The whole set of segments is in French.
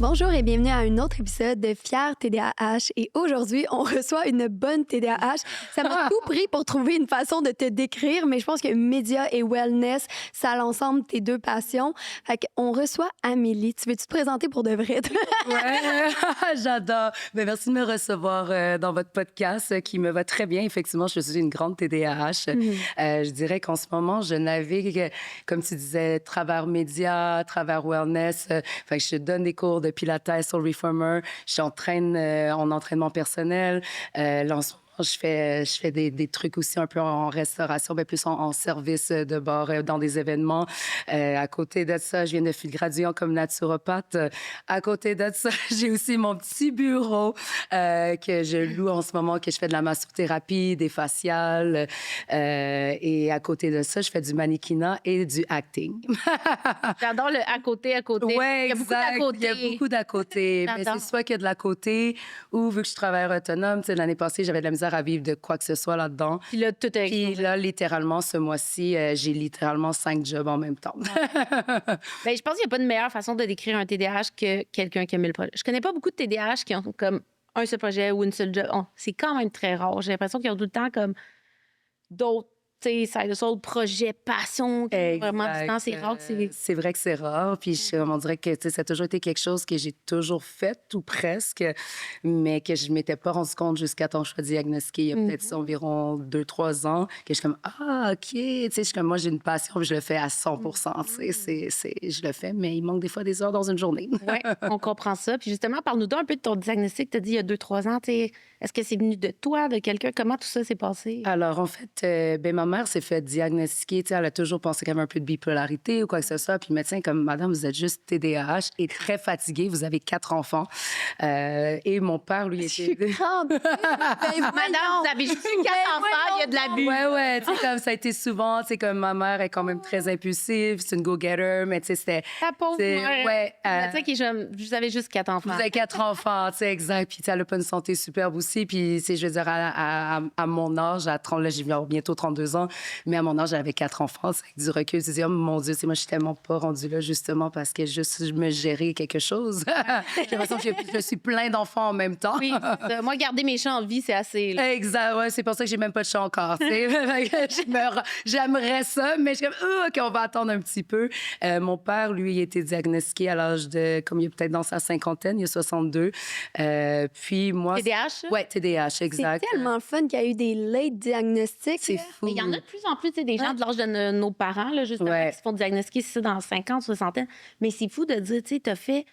Bonjour et bienvenue à un autre épisode de Fier TDAH. Et aujourd'hui, on reçoit une bonne TDAH. Ça m'a tout pris pour trouver une façon de te décrire, mais je pense que médias et wellness, ça l'ensemble tes deux passions. Fait qu'on reçoit Amélie. Tu veux-tu te présenter pour de vrai? Ouais, j'adore. Ben, merci de me recevoir dans votre podcast qui me va très bien. Effectivement, je suis une grande TDAH. Je dirais qu'en ce moment, je navigue, comme tu disais, travers médias, travers wellness. Fait que je donne des cours de pilates au Reformer. J'entraîne en entraînement personnel. Là, en ce moment, je fais des trucs aussi un peu en restauration, mais plus en service de bar dans des événements. À côté de ça, je viens de graduer comme naturopathe. À côté de ça, j'ai aussi mon petit bureau que je loue en ce moment, que je fais de la massothérapie, des faciales. Et à côté de ça, je fais du mannequinat et du acting. J'adore le à côté, à côté. Ouais, Il y a beaucoup d'à côté. Il y a beaucoup d'à côté. Mais J'adore. c'est soit qu'il y a de l'à côté ou vu que je travaille autonome, tu sais, l'année passée, j'avais de la misère à vivre de quoi que ce soit là-dedans. Puis là, tout est Puis là, littéralement, ce mois-ci, j'ai littéralement 5 jobs en même temps. Ben, je pense qu'il n'y a pas de meilleure façon de décrire un TDAH que quelqu'un qui a 1000 projets. Je connais pas beaucoup de TDAH qui ont comme un seul projet ou une seule job. C'est quand même très rare. J'ai l'impression qu'ils ont tout le temps comme d'autres, tu sais, side hustle, projets, passion, vraiment du temps. C'est rare que c'est... C'est vrai que c'est rare. Puis on dirait que tu sais, ça a toujours été quelque chose que j'ai toujours fait, ou presque, mais que je ne m'étais pas rendu compte jusqu'à temps que je sois diagnostiquée il y a peut-être environ 2-3 ans, que je suis comme, ah, OK. Tu sais, je suis comme, moi, j'ai une passion, puis je le fais à 100 tu sais, je le fais, mais il manque des fois des heures dans une journée. Oui, on comprend ça. Puis justement, parle-nous un peu de ton diagnostic. Tu as dit il y a 2-3 ans. Est-ce que c'est venu de toi, de quelqu'un? Comment tout ça s'est passé? Alors, en fait, ben, ma mère s'est fait diagnostiquer. Tu sais, elle a toujours pensé qu'elle avait un peu de bipolarité ou quoi que ce soit. Puis le médecin, comme, madame, vous êtes juste TDAH et très fatiguée. Vous avez 4 enfants. Et mon père, lui, était. Grande. Madame, vous avez juste 4 enfants, il y a de l'abus. Ouais, tu sais, comme ça a été souvent, tu sais, comme ma mère est quand même très impulsive, c'est une go-getter, mais tu sais, c'était. Ta pauvre c'est- mère. Ouais. Tu sais, vous avez juste 4 enfants. Vous avez 4 enfants, tu sais, exact. Puis, tu sais, elle n'a pas une santé superbe aussi. Puis, tu sais, je veux dire, à mon âge, à 30, là, j'ai bientôt 32 ans, mais à mon âge, j'avais 4 enfants. C'est avec du recul, tu dis, oh mon Dieu, tu sais, moi, je suis tellement pas rendue là, justement, parce que juste, je me gérais quelque chose. J'ai l'impression que je suis plein d'enfants en même temps. Oui, c'est ça. Moi, garder mes chats en vie, c'est assez. Là. Exact, ouais, c'est pour ça que j'ai même pas de chat encore, tu sais. J'aimerais ça, mais je suis comme, OK, on va attendre un petit peu. Mon père, lui, il a été diagnostiqué à l'âge de, comme il est peut-être dans sa cinquantaine, il a 62. Puis moi... TDAH? Ouais, TDAH, exact. C'est tellement le fun qu'il y a eu des late diagnostics. C'est là. fou. Mais il y en a de plus en plus, tu sais, des gens de l'âge de nos parents, là, justement, Ouais. qui se font diagnostiquer, c'est ça, dans 50, 60 ans. Mais c'est fou de dire, tu sais, t'as fait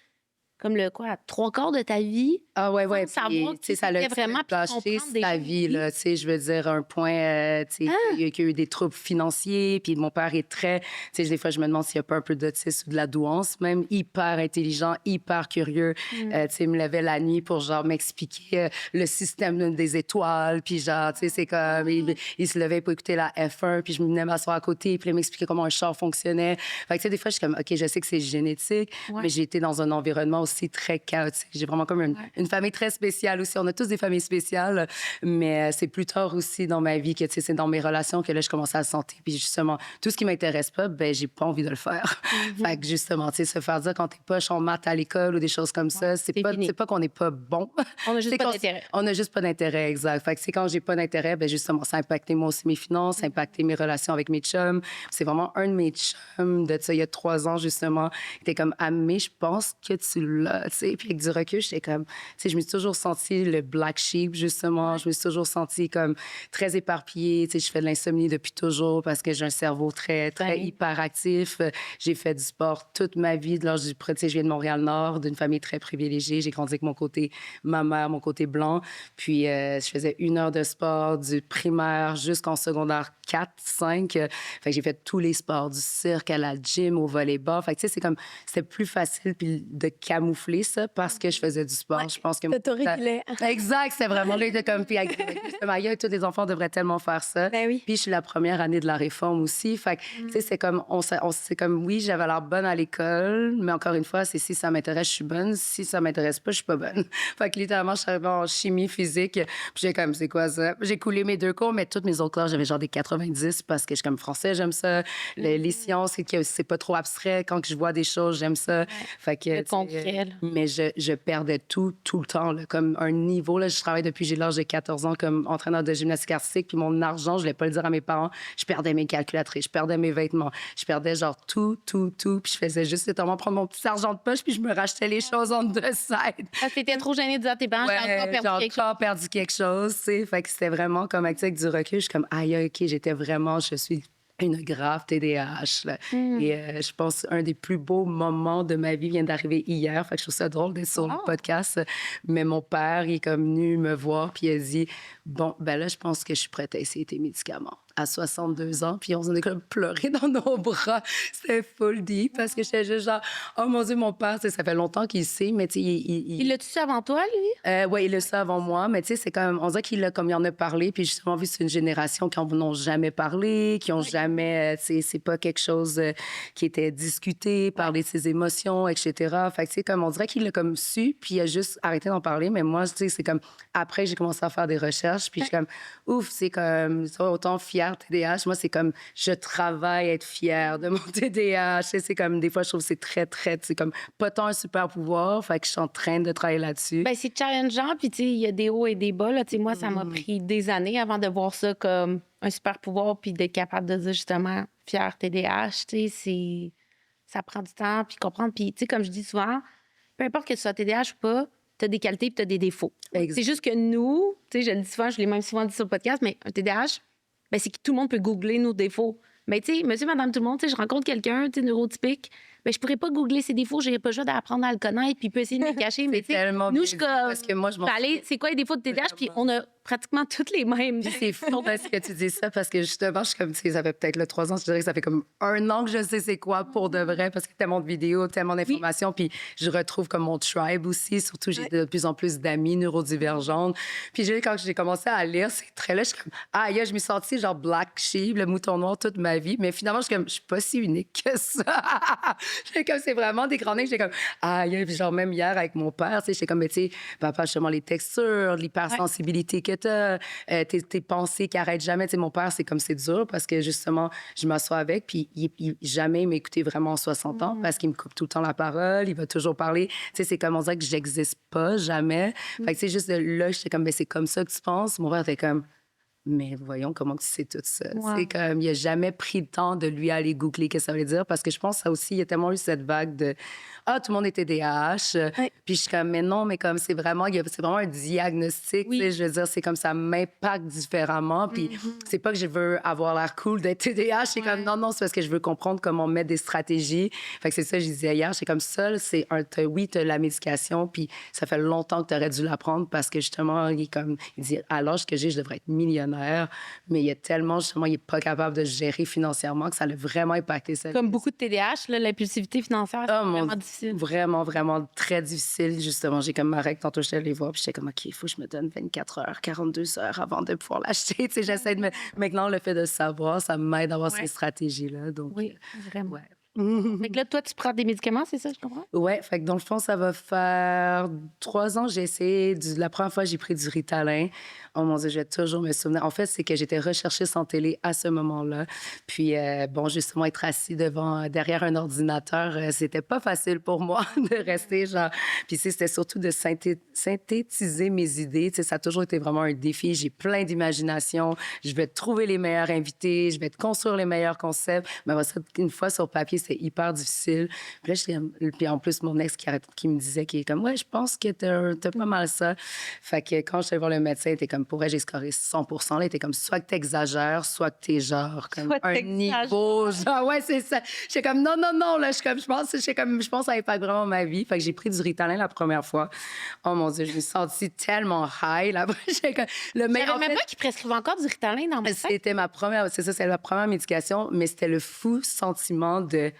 comme le quoi, 3/4 de ta vie. Ah ouais, ouais. Sans Puis, savoir tu sais, qui ça l'a c'était vraiment, puis gâché comprendre des sa choses vie, là. Tu sais, je veux dire, un point, tu sais, il y a eu des troubles financiers, puis mon père est très, tu sais, des fois, je me demande s'il n'y a pas un peu d'autisme ou de la douance, même hyper intelligent, hyper curieux. Tu sais, il me levait la nuit pour, genre, m'expliquer le système des étoiles, puis genre, tu sais, c'est comme, il se levait pour écouter la F1, puis je me venais m'asseoir à côté, puis il m'expliquait comment un char fonctionnait. Fait que, tu sais, des fois, je suis comme, OK, je sais que c'est génétique, mais j'ai été dans un environnement aussi très chaotique. J'ai vraiment comme une famille très spéciale aussi. On a tous des familles spéciales, mais c'est plus tard aussi dans ma vie que, tu sais, c'est dans mes relations que là, je commençais à sentir. Puis justement, tout ce qui m'intéresse pas, ben j'ai pas envie de le faire. Fait que justement, tu sais, se faire dire quand t'es poche en maths à l'école ou des choses comme ça, c'est pas qu'on n'est pas bon. On a juste C'est pas qu'on- d'intérêt. On n'a juste pas d'intérêt, exact. Fait que c'est quand j'ai pas d'intérêt, ben justement, ça a impacté moi aussi mes finances, ça a impacté mes relations avec mes chums. C'est vraiment un de mes chums de ça, il y a 3 ans, justement, qui était comme, ah, mais je pense que tu l'as, tu sais. Puis avec du recul, j'étais comme, tu sais, je me suis toujours sentie le black sheep, justement. Je me suis toujours sentie comme très éparpillée. Tu sais, je fais de l'insomnie depuis toujours parce que j'ai un cerveau très, très hyperactif. J'ai fait du sport toute ma vie. Tu sais, je viens de Montréal-Nord, d'une famille très privilégiée. J'ai grandi avec mon côté ma mère, mon côté blanc. Puis, je faisais 1 heure de sport du primaire jusqu'en secondaire 4, 5. Fait que j'ai fait tous les sports, du cirque à la gym, au volleyball. Fait que, tu sais, c'est comme, c'était plus facile puis de camoufler ça parce que je faisais du sport. Je pense que... T'autorégulais. Exact, c'est vraiment là, de comme, puis avec Maya, tous les enfants devraient tellement faire ça. Ben oui. Puis je suis la première année de la réforme aussi. Fait que, tu sais, c'est comme, c'est comme, oui, j'avais l'air bonne à l'école, mais encore une fois, c'est si ça m'intéresse, je suis bonne. Si ça m'intéresse pas, je suis pas bonne. Fait que littéralement, je suis arrivée en chimie physique. Puis j'ai comme, c'est quoi ça? J'ai coulé mes 2 cours, mais toutes mes autres classes, j'avais genre des 80 90 parce que je suis comme français, j'aime ça. Les sciences, c'est pas trop abstrait. Quand je vois des choses, j'aime ça. Fait que, Le concret, là. mais je perdais tout le temps. Là, comme un niveau, là, je travaille depuis j'ai l'âge de 14 ans comme entraîneur de gymnastique artistique. Puis mon argent, je voulais pas le dire à mes parents. Je perdais mes calculatrices, je perdais mes vêtements. Je perdais genre tout. Puis je faisais juste littéralement prendre mon petit argent de poche puis je me rachetais les choses en deux sides. Parce que t'étais trop gênée de dire à tes parents, J'ai encore perdu quelque chose, tu sais. Fait que c'était vraiment comme avec du recul, je suis comme, aïe, OK, je suis une grave TDAH. Là. Et je pense un des plus beaux moments de ma vie vient d'arriver hier. Fait que je trouve ça drôle d'être sur le podcast. Mais mon père, il est comme venu me voir puis il a dit, bon, ben là, je pense que je suis prête à essayer tes médicaments. À 62 ans, puis on s'en est comme pleuré dans nos bras. C'était full deep parce que j'étais juste genre, oh mon Dieu, mon père, ça fait longtemps qu'il sait, mais tu sais, Il l'a-tu su avant toi, lui? oui, il le sait avant moi, mais tu sais, c'est comme, on dirait qu'il a, comme il en a parlé, puis justement, vu que c'est une génération qui n'en ont jamais parlé, qui n'ont jamais, tu sais, c'est pas quelque chose qui était discuté, parler de ses émotions, etc. Fait que, tu sais, comme, on dirait qu'il l'a comme su, puis il a juste arrêté d'en parler, mais moi, tu sais, c'est comme, après, j'ai commencé à faire des recherches, puis je suis comme, ouf, c'est comme, ça, autant fière TDAH, moi, c'est comme, je travaille à être fière de mon TDAH, c'est comme, des fois, je trouve que c'est très, c'est comme, pas tant un super pouvoir, fait que je suis en train de travailler là-dessus. Ben, c'est challengeant, puis tu sais, il y a des hauts et des bas. Là. Tu sais, moi, ça m'a pris des années avant de voir ça comme un super pouvoir, puis d'être capable de dire justement, fier TDAH, tu sais, ça prend du temps, puis comprendre. Puis, tu sais, comme je dis souvent, peu importe que tu sois TDAH ou pas, tu as des qualités puis tu as des défauts. C'est juste que nous, tu sais, je le dis souvent, je l'ai même souvent dit sur le podcast, mais un TDAH, ben, c'est que tout le monde peut googler nos défauts. Mais tu sais, monsieur, madame, tout le monde, tu sais, je rencontre quelqu'un, tu sais, neurotypique, ben, je pourrais pas googler ses défauts, j'ai pas le choix d'apprendre à le connaître, puis il peut essayer de me cacher. Mais tu sais, nous, je suis comme. Parce que moi, je m'en c'est quoi les défauts de TDAH? Puis on a pratiquement toutes les mêmes. Puis c'est fou parce que tu dis ça, parce que justement, je suis comme, tu sais, ça fait peut-être 3 ans, je dirais que ça fait comme 1 an que je sais c'est quoi pour de vrai, parce que tellement de vidéos, tellement d'informations, puis je retrouve comme mon tribe aussi, surtout j'ai de plus en plus d'amis neurodivergentes. Puis quand j'ai commencé à lire ces traits-là, je suis comme, ah, je me suis sentie genre black sheep, le mouton noir toute ma vie, mais finalement, je suis comme, je suis pas si unique que ça. Comme, c'est vraiment des grands nez, j'étais comme, ah, genre même hier avec mon père, tu sais, j'étais comme, mais tu sais, papa, justement, les textures, l'hypersensibilité que t'as, tes pensées qui arrêtent jamais. Tu sais, mon père, c'est comme c'est dur parce que justement, je m'assois avec, puis jamais il m'écoutait vraiment à 60 ans parce qu'il me coupe tout le temps la parole, il va toujours parler. Tu sais, c'est comme on dirait que j'existe pas, jamais. Fait que c'est juste là, j'étais comme, mais c'est comme ça que tu penses. Mon père était comme, mais voyons comment tu sais tout ça. C'est comme, il a jamais pris le temps de lui aller googler qu'est-ce que ça veut dire parce que je pense que ça aussi, il y a tellement eu cette vague de ah, tout le monde est TDAH. Puis je suis comme, mais non, mais comme c'est vraiment un diagnostic. Tu sais, je veux dire, c'est comme ça m'impacte différemment. Puis c'est pas que je veux avoir l'air cool d'être TDAH. C'est comme, non, c'est parce que je veux comprendre comment mettre des stratégies. Fait que c'est ça, je disais hier. C'est comme ça, oui, t'as la médication. Puis ça fait longtemps que t'aurais dû la prendre parce que justement, il dit, à l'âge que j'ai, je devrais être millionnaire. Mais il est tellement, justement, il est pas capable de gérer financièrement que ça l'a vraiment impacté sa vie. Comme beaucoup de TDAH, l'impulsivité financière, c'est vraiment difficile. Vraiment, vraiment très difficile, justement. J'ai comme ma règle, tantôt, je suis allée voir, puis j'étais comme, OK, il faut que je me donne 24 heures, 42 heures avant de pouvoir l'acheter. Tu sais, j'essaie de me... Maintenant, le fait de savoir, ça m'aide à avoir ces stratégies-là. Donc, oui, vraiment. Fait que là, toi, tu prends des médicaments, c'est ça, je comprends? Oui, fait que dans le fond, ça va faire 3 ans que j'ai essayé. La première fois, j'ai pris du Ritalin. Oh mon Dieu, je vais toujours me souvenir. En fait, c'est que j'étais recherchiste en télé à ce moment-là. Puis, bon, justement, être assis derrière un ordinateur, c'était pas facile pour moi de rester, genre... Puis, c'était surtout de synthétiser mes idées. Tu sais, ça a toujours été vraiment un défi. J'ai plein d'imagination. Je vais trouver les meilleurs invités. Je vais te construire les meilleurs concepts. Mais une fois sur papier, c'était hyper difficile. Puis là, puis en plus, mon ex qui me disait, qui est comme, ouais, je pense que t'as pas mal ça. Fait que quand je suis allée voir le médecin, il était comme, pour vrai, j'ai scoré 100%. Là, il était comme, soit que t'exagères, soit que t'es genre, comme un niveau. Genre, ouais, c'est ça. J'étais comme, non. Là, je pense que ça impacte vraiment ma vie. Fait que j'ai pris du Ritalin la première fois. Oh mon Dieu, je me suis sentie tellement high. Là, j'avais même pas qu'ils prescrivent encore du Ritalin dans mon c'était ma première médication, mais c'était le fou sentiment de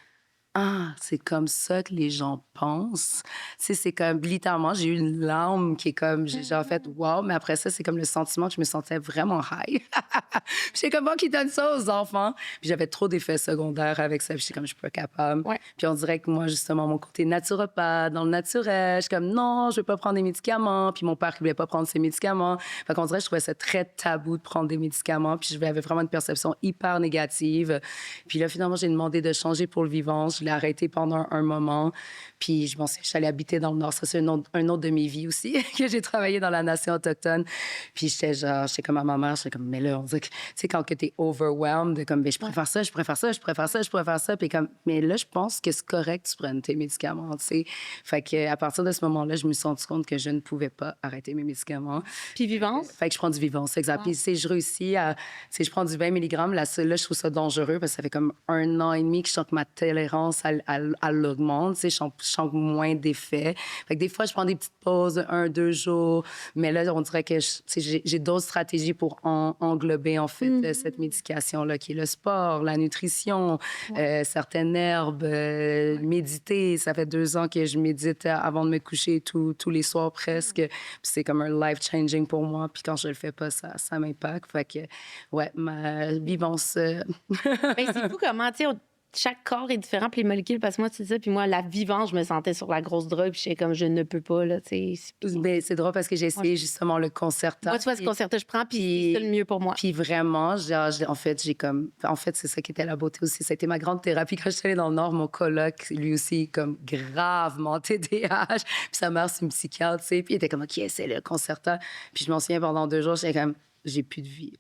ah, c'est comme ça que les gens pensent. Tu sais, c'est comme, littéralement, j'ai eu une larme qui est comme, j'ai genre fait, wow, mais après ça, c'est comme le sentiment que je me sentais vraiment high. Puis j'étais comme, bon, qui donne ça aux enfants? Puis j'avais trop d'effets secondaires avec ça. Puis j'étais comme, je suis pas capable. Ouais. Puis on dirait que moi, justement, mon côté naturopathe, dans le naturel, je suis comme, non, je veux pas prendre des médicaments. Puis mon père, qui voulait pas prendre ses médicaments. Fait qu'on dirait que je trouvais ça très tabou de prendre des médicaments. Puis j'avais vraiment une perception hyper négative. Puis là, finalement, j'ai demandé de changer pour le vivant. Je l'ai arrêté pendant un moment. Puis je suis allée habiter dans le Nord. Ça, c'est un autre de mes vies aussi, que j'ai travaillé dans la nation autochtone. Puis j'étais comme à ma mère, j'étais comme, mais là, on dirait que, tu sais, quand que t'es overwhelmed, comme, ben, je préfère ça, je préfère ça, je préfère ça, je préfère ça. Puis comme, mais là, je pense que c'est correct que tu prennes tes médicaments, tu sais. Fait que à partir de ce moment-là, je me suis rendu compte que je ne pouvais pas arrêter mes médicaments. Puis Vivance? Fait que je prends du Vivance, exact. Puis, tu sais, je réussis à, tu sais, je prends du 20 mg. Là, je trouve ça dangereux parce que ça fait comme 1 an et demi que je sens que ma tolérance, elle augmente, tu sais, je sens moins d'effets. Fait que des fois, je prends des petites pauses, 1-2 jours. Mais là, on dirait que tu sais, j'ai d'autres stratégies pour englober, en fait, cette médication-là, qui est le sport, la nutrition, certaines herbes, méditer. Ça fait 2 ans que je médite avant de me coucher tous les soirs presque. Puis c'est comme un life-changing pour moi. Puis quand je le fais pas, ça m'impacte. Fait que, ouais, ma vivance... Ben, c'est fou comment, tu sais, chaque corps est différent, puis les molécules, parce que moi, tu dis ça, puis moi, la Vivance, je me sentais sur la grosse drogue, puis j'étais comme, je ne peux pas, là, tu sais. Ben, c'est drôle parce que j'ai essayé justement le Concerta. Moi, tu vois, ce Concerta, je prends, puis c'est le mieux pour moi. Puis vraiment, en fait, c'est ça qui était la beauté aussi. Ça a été ma grande thérapie. Quand je suis allée dans le Nord, mon coloc, lui aussi, comme gravement TDAH. Puis sa mère, c'est une psychiatre, tu sais. Puis il était comme, OK, c'est le Concerta. Puis je m'en souviens, pendant 2 jours, j'étais comme, j'ai plus de vie.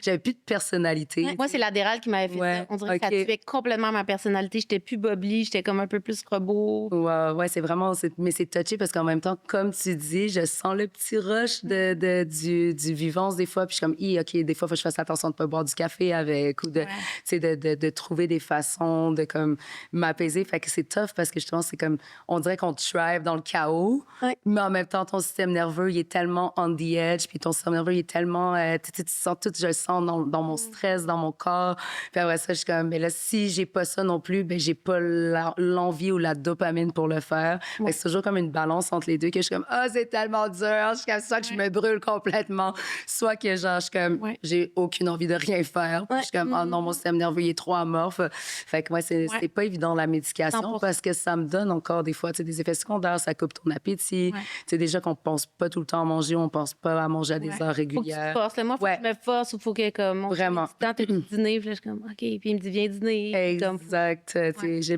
J'avais plus de personnalité. Ouais, moi, c'est l'adéral qui m'avait fait ça. On dirait que ça tuait complètement ma personnalité. J'étais plus bubbly, j'étais comme un peu plus robot. Ouais, c'est vraiment... Mais c'est touché parce qu'en même temps, comme tu dis, je sens le petit rush du Vivance des fois. Puis je suis comme, OK, des fois, il faut que je fasse attention de ne pas boire du café avec ou tu sais, de trouver des façons de comme m'apaiser. Fait que c'est tough parce que justement, c'est comme... On dirait qu'on thrive dans le chaos, mais en même temps, ton système nerveux, il est tellement on the edge. Puis ton système nerveux, il est tellement... je le sens dans mon stress, dans mon corps. Puis après ça, je suis comme, mais là, si j'ai pas ça non plus, ben j'ai pas l'envie ou la dopamine pour le faire. Fait que c'est toujours comme une balance entre les deux que je suis comme, c'est tellement dur. Je suis comme ça que je me brûle complètement. Soit que genre, je suis comme, j'ai aucune envie de rien faire. Puis je suis comme, oh non, mon système nerveux, il est trop amorphe. Fait que moi, c'est pas évident la médication 100%. parce que ça me donne encore des fois, tu sais, des effets secondaires. Ça coupe ton appétit. Tu sais, déjà qu'on pense pas tout le temps à manger, on pense pas à manger à des heures régulières. Faut que tu te forces. Moi, faut que je me force ou faut que, comme, vraiment. Temps, t'as le dîner, puis là, je suis comme, OK. Puis il me dit, viens dîner. Exact.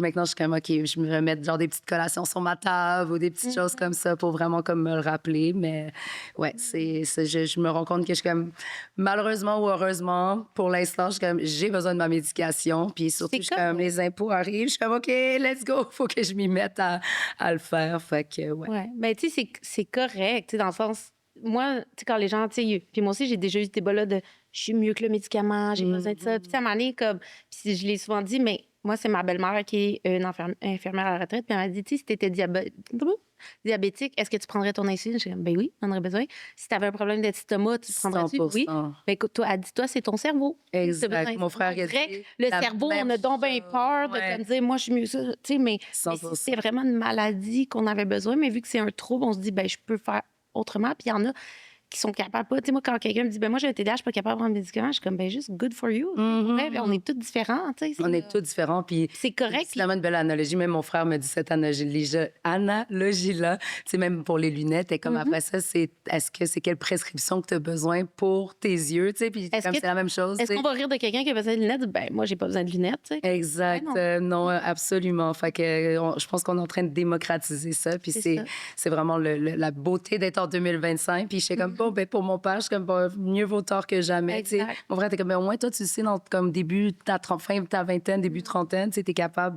Maintenant, je suis comme, OK, je me remets genre des petites collations sur ma table ou des petites choses comme ça pour vraiment comme me le rappeler. Mais ouais, je me rends compte que je suis comme, malheureusement ou heureusement, pour l'instant, je suis comme, j'ai besoin de ma médication. Puis surtout, je suis comme, les impôts arrivent. Je suis comme, OK, let's go. Faut que je m'y mette à le faire. Fait que, Mais tu sais, c'est correct, tu sais, dans le sens... Moi, tu sais, quand les gens, tu sais, puis moi aussi, j'ai déjà eu ce débat-là de je suis mieux que le médicament, j'ai besoin de ça. Puis, à un moment donné, comme, puis je l'ai souvent dit, mais moi, c'est ma belle-mère qui est une infirmière à la retraite, puis elle m'a dit, tu sais, si tu étais diabétique, est-ce que tu prendrais ton insuline? J'ai dit, ben oui, j'en aurais besoin. Si tu avais un problème d'estomac, tu prendrais-tu? Oui. Ben écoute, toi, elle dit, toi, c'est ton cerveau. Exact. Mon frère, il a dit le cerveau, on a donc bien peur de comme dire, moi, je suis mieux ça. Tu sais, mais si c'est vraiment une maladie qu'on avait besoin, mais vu que c'est un trouble, on se dit, ben je peux faire autrement. Puis il y en a qui sont capables pas. Tu sais, moi, quand quelqu'un me dit, ben moi, j'ai un TDAH, je suis pas capable de prendre un médicament, je suis comme, ben juste good for you. On est tous différents, tu sais. On est tous différents, puis c'est correct. C'est vraiment une belle analogie. Même mon frère me dit cette analogie-là, tu sais, même pour les lunettes, et comme après ça, est-ce que c'est quelle prescription que tu as besoin pour tes yeux, tu sais, puis comme c'est la même chose. Est-ce qu'on va rire de quelqu'un qui a besoin de lunettes? Ben moi, j'ai pas besoin de lunettes, tu sais. Exact. Non, absolument. Fait que je pense qu'on est en train de démocratiser ça, puis c'est vraiment la beauté d'être en 2025, puis je suis comme, bon, ben pour mon père, je suis comme, bon, mieux vaut tard que jamais. Mon frère était comme, ben, au moins, toi, tu sais, comme début, fin de ta vingtaine, début trentaine, tu es capable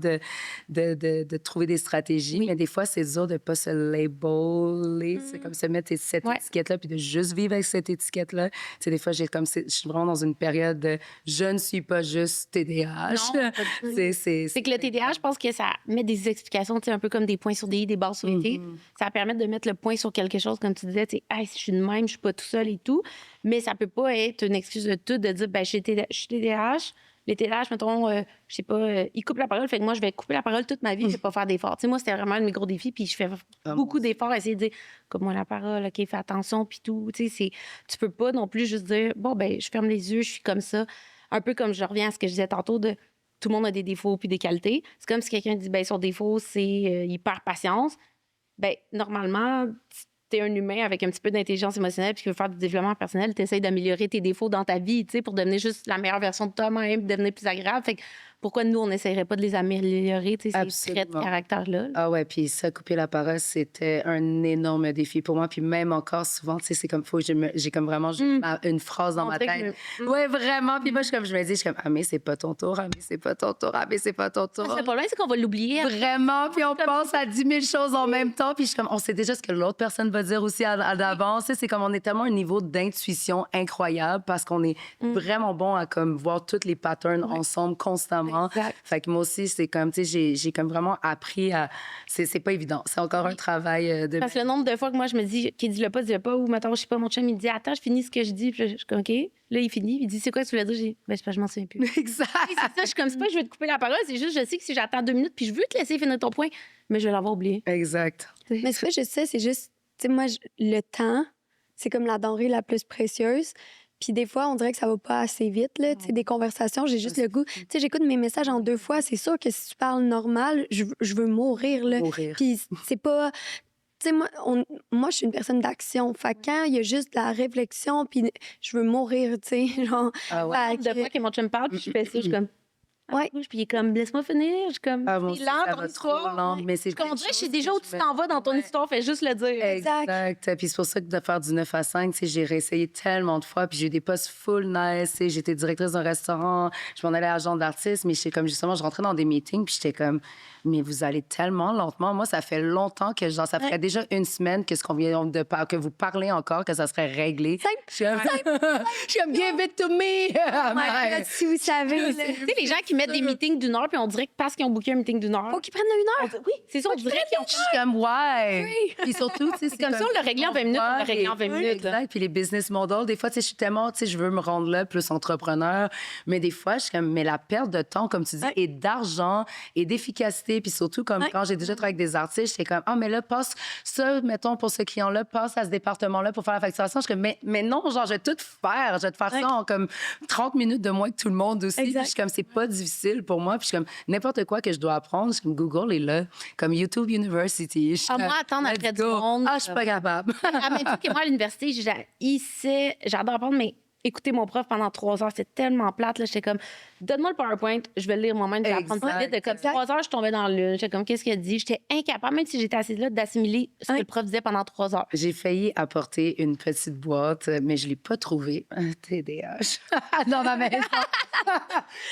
de trouver des stratégies. Mais des fois, c'est dur de ne pas se labeler. C'est comme se mettre cette étiquette-là, puis de juste vivre avec cette étiquette-là. Tu sais, des fois, je suis vraiment dans une période de je ne suis pas juste TDAH. C'est que le TDAH, je pense que ça met des explications, tu sais, un peu comme des points sur des i, des barres sur les t. Ça permet de mettre le point sur quelque chose, comme tu disais, tu sais, hey, si je suis de même, je suis pas tout seul et tout. Mais ça peut pas être une excuse de tout de dire, ben, je suis TDAH, les TDAH, mettons, je sais pas, ils coupent la parole, fait que moi, je vais couper la parole toute ma vie, je vais pas faire d'efforts. Tu sais, moi, c'était vraiment un de mes gros défis, puis je fais beaucoup d'efforts à essayer de dire, coupe-moi la parole, OK, fais attention, puis tout. Tu sais, tu peux pas non plus juste dire, bon, ben, je ferme les yeux, je suis comme ça. Un peu comme je reviens à ce que je disais tantôt de tout le monde a des défauts puis des qualités. C'est comme si quelqu'un dit, ben, son défaut, c'est il perd patience. Ben, normalement, t'es un humain avec un petit peu d'intelligence émotionnelle puis qui veut faire du développement personnel, t'essayes d'améliorer tes défauts dans ta vie, tu sais, pour devenir juste la meilleure version de toi-même, devenir plus agréable. Fait que pourquoi nous, on n'essayerait pas de les améliorer, tu sais, ces traits de caractère-là? Ah ouais, puis ça, couper la parole, c'était un énorme défi pour moi. Puis même encore souvent, tu sais, c'est comme, j'ai comme vraiment une phrase dans ma tête. Ouais, vraiment. Puis moi, je me dis, ah, mais c'est pas ton tour, ah, mais c'est pas ton tour, ah, mais c'est pas ton tour. Le problème, c'est qu'on va l'oublier. Vraiment. Puis on pense à 10 000 choses en même temps. Puis je suis comme, on sait déjà ce que l'autre personne va dire aussi à d'avance. C'est comme, on est tellement à un niveau d'intuition incroyable parce qu'on est vraiment bon à comme voir tous les patterns ensemble constamment. Exact. Fait que moi aussi, c'est comme, tu sais, j'ai comme vraiment appris à... C'est pas évident. C'est encore un travail de... Parce que le nombre de fois que moi, je me dis, OK, dis-le pas, ou mettons, je sais pas, mon chum, il me dit, attends, je finis ce que je dis, puis je suis comme, OK. Là, il finit, il dit, c'est quoi que tu voulais dire? J'ai dit, ben, je m'en souviens plus. Exact. C'est ça, je suis comme, c'est pas que je vais te couper la parole, c'est juste, je sais que si j'attends 2 minutes, puis je veux te laisser finir ton point, mais je vais l'avoir oublié. Exact. Mais c'est pas juste ça, c'est juste, tu sais, moi, le temps, c'est comme la denrée la plus précieuse. Puis des fois, on dirait que ça va pas assez vite, là. Tu sais, des conversations, j'ai juste le goût. Tu sais, j'écoute mes messages en 2 fois. C'est sûr que si tu parles normal, je veux mourir, là. Puis c'est pas... Tu sais, moi, je suis une personne d'action. Fait que quand il y a juste de la réflexion, puis je veux mourir, tu sais, genre... Ah ouais. De fois que mon chum parle, puis je fais ça, je suis comme... Ouais. Puis il est comme, laisse-moi finir. Je suis comme, c'est lent ton histoire. Mais c'est comme on dirait, je sais déjà où tu t'en vas dans ton histoire, fais juste le dire. Exact. Puis c'est pour ça que de faire du 9 à 5, tu sais, j'ai réessayé tellement de fois, puis j'ai eu des postes full nice, tu sais, j'étais directrice d'un restaurant, je m'en allais à agent d'artiste, mais j'étais comme, justement, je rentrais dans des meetings, puis j'étais comme, mais vous allez tellement lentement. Moi, ça fait longtemps que, genre, ça ferait déjà 1 semaine que ce qu'on vient de que vous parlez encore, que ça serait réglé. Je suis comme, give it to me! Si vous savez... Tu sais, les gens qui mettent des meetings d'1 heure, puis on dirait que parce qu'ils ont booké un meeting d'1 heure... Faut qu'ils prennent 1 heure. Oui, c'est ça, on dirait qu'ils ont... Je suis comme, ouais! Puis surtout, tu sais, c'est comme ça, on le réglé en 20 minutes, on le réglé en 20 minutes. Exact. Puis les business models, des fois, tu sais, je suis tellement, tu sais, je veux me rendre là, plus entrepreneur, mais des fois, je suis comme, mais la perte de temps, comme tu dis, et d'argent, et d'efficacité, puis surtout, comme quand j'ai déjà travaillé avec des artistes, j'étais comme, ah, mais là, passe ça, mettons, pour ce client-là, passe à ce département-là pour faire la facturation. Je suis comme, mais non, genre, je vais tout faire. Je vais te faire ça en comme 30 minutes de moins que tout le monde aussi. Puis je suis comme, c'est pas difficile pour moi. Puis je suis comme, n'importe quoi que je dois apprendre, je suis comme, Google est là. Comme YouTube University. Moi, attendre après du monde. Ah, je suis pas capable. À même titre que moi, à l'université, j'adore apprendre, mais écouter mon prof pendant 3 heures, c'était tellement plate. J'étais comme, donne-moi le PowerPoint, je vais le lire moi-même, je vais apprendre plus vite. De comme 3 heures, je tombais dans le lune. J'étais comme, qu'est-ce qu'elle dit? J'étais incapable, même si j'étais assise là, d'assimiler ce que le prof disait pendant 3 heures. J'ai failli apporter une petite boîte, mais je l'ai pas trouvée. Un TDAH. Dans ma maison.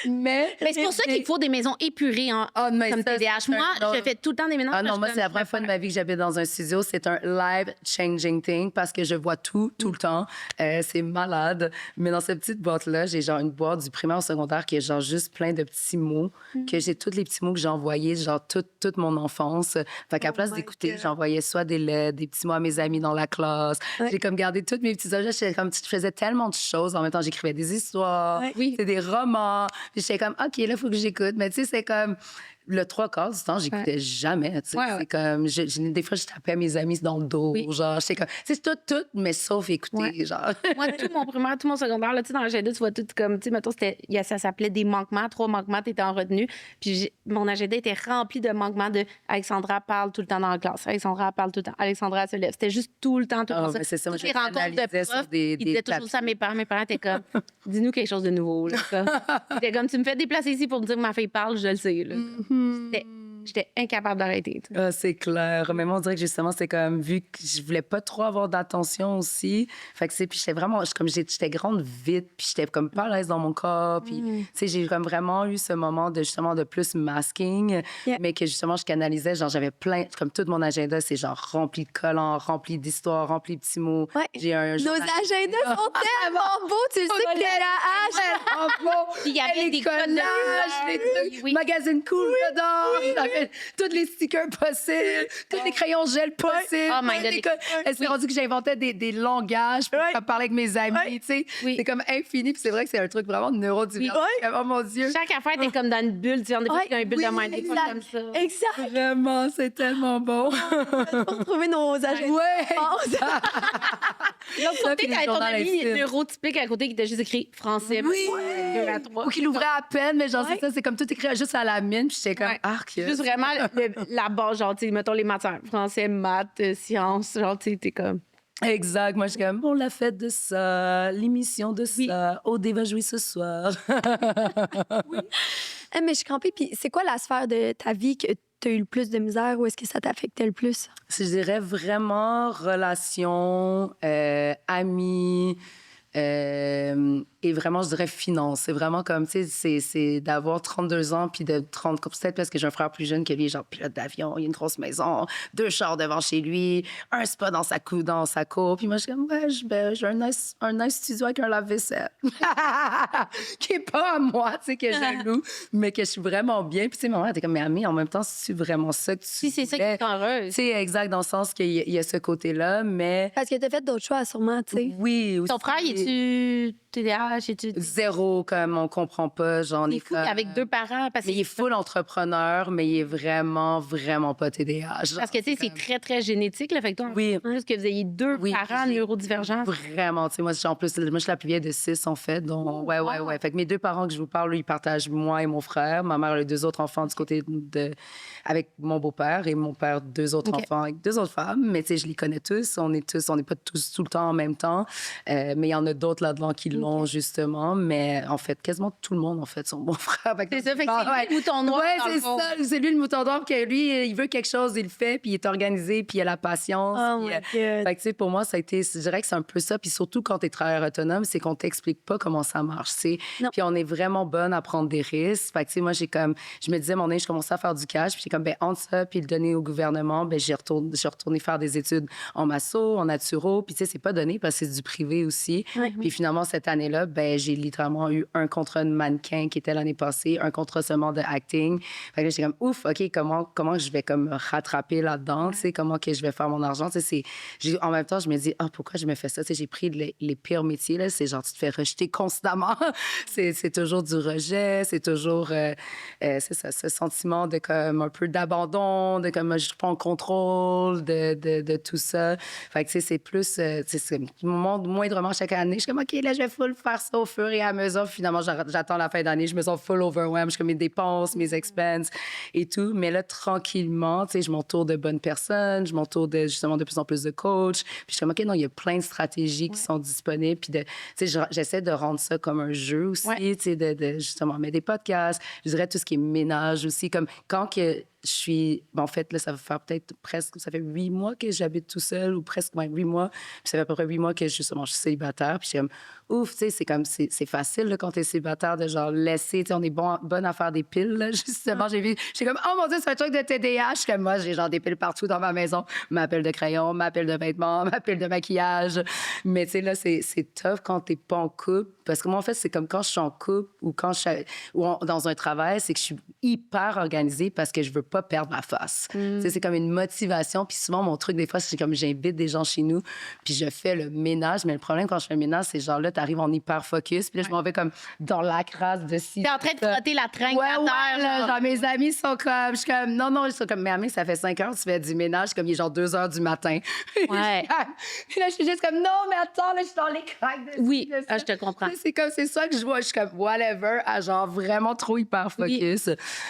mais c'est pour ça qu'il faut des maisons épurées comme TDAH. Moi, je fais tout le temps des ménages. Ah non, moi, c'est la première fois de ma vie que j'habite dans un studio. C'est un life-changing thing parce que je vois tout le temps. C'est malade. Mais dans cette petite boîte-là, j'ai genre une boîte du primaire au secondaire qui est genre juste plein de petits mots, que j'ai tous les petits mots que j'ai envoyés, genre toute mon enfance. Fait qu'à place d'écouter, j'envoyais soit des lettres, des petits mots à mes amis dans la classe. J'ai comme gardé tous mes petits objets. Je faisais tellement de choses. En même temps, j'écrivais des histoires, c'est des romans. Puis j'étais comme, OK, là, il faut que j'écoute. Mais tu sais, c'est comme... Le 3/4 du temps, j'écoutais jamais. C'est comme, des fois, je tapais à mes amis dans le dos. Genre, j'étais comme, c'est tout, mais sauf écouter. Genre. Moi, tout mon primaire, tout mon secondaire, là, dans l'agenda, tu vois tout comme, tu sais, mettons, ça s'appelait des manquements. 3 manquements, t'étais en retenue. Puis mon agenda était rempli de manquements de Alexandra parle tout le temps dans la classe. Alexandra parle tout le temps. Alexandra se lève. C'était juste tout le temps ça. Mais c'est ça, moi, toutes les rencontres de profs, ils disaient toujours ça à mes parents. Mes parents étaient comme, dis-nous quelque chose de nouveau. C'était comme, tu me fais déplacer ici pour me dire que ma fille parle, je le sais. Là. J'étais incapable d'arrêter. C'est clair. Mais moi, on dirait que justement, c'est comme, vu que je voulais pas trop avoir d'attention aussi, fait que puis j'étais vraiment, comme j'étais grande vite, puis j'étais comme pas à l'aise dans mon corps, puis tu sais, j'ai comme vraiment eu ce moment de justement de plus masking, mais que justement, je canalisais, genre j'avais plein, comme tout mon agenda, c'est genre rempli de collants, rempli d'histoires, rempli de petits mots. J'ai Nos agendas sont tellement beaux, tu le sais que t'es la hache. Il y avait des collages, des trucs, magazine cool dedans. J'avais tous les stickers possibles, tous les crayons gel possibles. Oh my God. C'est rendu que j'inventais des langages pour parler avec mes amis, tu sais. Oui. C'est comme infini, puis c'est vrai que c'est un truc vraiment neurodivergent. Oh mon Dieu. Chaque affaire, t'es comme dans une bulle. Tu sais, on est pas dans une bulle de mind. Des fois, exact. comme ça. Exact. Vraiment, c'est tellement bon. Pour retrouver nos agendas. Ouais. L'autre côté, t'avais ton ami neurotypique à côté qui t'a juste écrit français. Oui. 2 à 3. Ou qu'il ouvrait à peine, mais genre, c'est ça, c'est comme tout écrit juste à la mine, puis j'étais comme, arc. Juste vraiment la base, genre, tu sais, mettons les matières. Français, maths, sciences, genre, tu sais, t'es comme... Exact. Moi, je suis comme, bon, la fête de ça, l'émission de ça, Odé va jouer ce soir. Mais je suis crampée. Puis c'est quoi la sphère de ta vie que tu as eu le plus de misère ou est-ce que ça t'affectait le plus? Je dirais vraiment relations, amis, et vraiment, je dirais finance. C'est vraiment comme, tu sais, c'est d'avoir 32 ans puis de 30... Peut-être parce que j'ai un frère plus jeune que lui, genre pilote d'avion, il a une grosse maison, 2 chars devant chez lui, un spa dans sa cour. Puis moi, je suis comme, ouais, j'ai un nice studio avec un lave-vaisselle. Qui est pas à moi, tu sais, que je loue, mais que je suis vraiment bien. Puis tu sais, ma mère était comme, mais Amie, en même temps, c'est vraiment ça que tu Si c'est ça qui te rend heureuse. Tu sais, exact, dans le sens qu'il y a ce côté-là, mais... Parce que tu as fait d'autres choix, sûrement, tu sais. Oui, aussi. Ton frère, es-tu TDAH? Zéro, comme on comprend pas. J'en ai Il est fou avec 2 parents. Parce mais il est full entrepreneur, mais il est vraiment, vraiment pas TDAH. Parce que, tu sais, c'est très, très génétique. Là, fait que toi, Oui. en plus que vous ayez 2 parents neurodivergents. Vraiment, tu sais, moi, en plus, moi, je suis la plus vieille de 6, en fait. Donc, ouais. Fait que mes 2 parents que je vous parle, ils partagent moi et mon frère. Ma mère a 2 autres enfants du côté avec mon beau-père et mon père 2 autres enfants avec 2 autres femmes. Mais, tu sais, je les connais tous. On n'est pas tous tout le temps en même temps. Mais il y en a d'autres là-dedans qui l'ont, justement. Mais en fait, quasiment tout le monde, en fait, sont bons frères. C'est ça, fait que c'est lui le mouton noir. Ouais, dans le c'est fond. ça. C'est lui le mouton noir, que lui, il veut quelque chose, il le fait, puis il est organisé, puis il a la patience. Oh puis, my God. fait que, tu sais, pour moi, ça a été, je dirais que c'est un peu ça. Puis surtout quand tu es travailleur autonome, c'est qu'on t'explique pas comment ça marche, tu sais. Puis on est vraiment bonne à prendre des risques. Fait que, tu sais, moi, je me disais, mon je commençais à faire du cash, puis j'ai comme, ben, entre ça, puis le donner au gouvernement, ben, j'ai retourné faire des études en masso, en naturo, puis tu sais, c'est pas donné parce que c'est du privé aussi. Puis finalement, cette année-là, ben, j'ai littéralement eu un contrat de mannequin qui était l'année passée, un contrat seulement de acting. Fait que là, j'étais comme, ouf, OK, comment je vais comme me rattraper là-dedans, tu sais, comment que je vais faire mon argent, tu sais, en même temps, je me dis, pourquoi je me fais ça, tu sais, j'ai pris les pires métiers, là, c'est genre, tu te fais rejeter constamment, c'est toujours du rejet, c'est toujours, c'est ça, ce sentiment de comme un peu d'abandon, de comme, je prends le contrôle de tout ça. Fait que, tu sais, c'est plus, tu sais, je me montre moindrement chaque année, je suis comme, OK, là, je vais full faire ça au fur et à mesure. Finalement, j'attends la fin d'année, je me sens full overwhelmed, je fais mes dépenses, mes expenses et tout. Mais là, tranquillement, tu sais, je m'entoure de bonnes personnes, je m'entoure justement de plus en plus de coachs. Puis je suis comme, OK, non, il y a plein de stratégies qui sont disponibles. Puis, tu sais, j'essaie de rendre ça comme un jeu aussi, tu sais, de justement mettre des podcasts. Je dirais tout ce qui est ménage aussi, comme quand que je suis... en fait, là, ça va faire peut-être presque... Ça fait 8 mois que j'habite tout seul, ou presque même 8 mois. Puis ça fait à peu près 8 mois que, justement, je suis célibataire. Puis je suis comme, ouf, tu sais, c'est facile, là, quand t'es célibataire, de genre laisser... Tu sais, on est bonne à faire des piles, là, justement. J'ai comme, oh mon Dieu, c'est un truc de TDAH. Je suis comme, moi, j'ai genre des piles partout dans ma maison. Ma pile de crayon, ma pile de vêtements, ma pile de maquillage. Mais tu sais, là, c'est tough quand t'es pas en couple. Parce que moi, en fait, c'est comme quand je suis en couple ou quand dans un travail, c'est que je suis hyper organisée parce que je veux pas perdre ma face. Tu sais, c'est comme une motivation. Puis souvent, mon truc, des fois, c'est comme j'invite des gens chez nous, puis je fais le ménage. Mais le problème, quand je fais le ménage, c'est genre là, t'arrives en hyper focus, puis là, je m'en vais comme dans la crasse de ci. T'es en train de frotter la tringue à terre. Là, genre, mes amis sont comme... Je suis comme, non, ils sont comme, mais Amé, ça fait 5 heures, tu fais du ménage, comme il est genre 2 heures du matin. Ouais. Puis là, je suis juste comme, non, mais attends, là, je suis dans les craques de ci, Oui, de ça. je te comprends. C'est ça que je vois. Je suis comme, whatever, à genre vraiment trop hyper focus.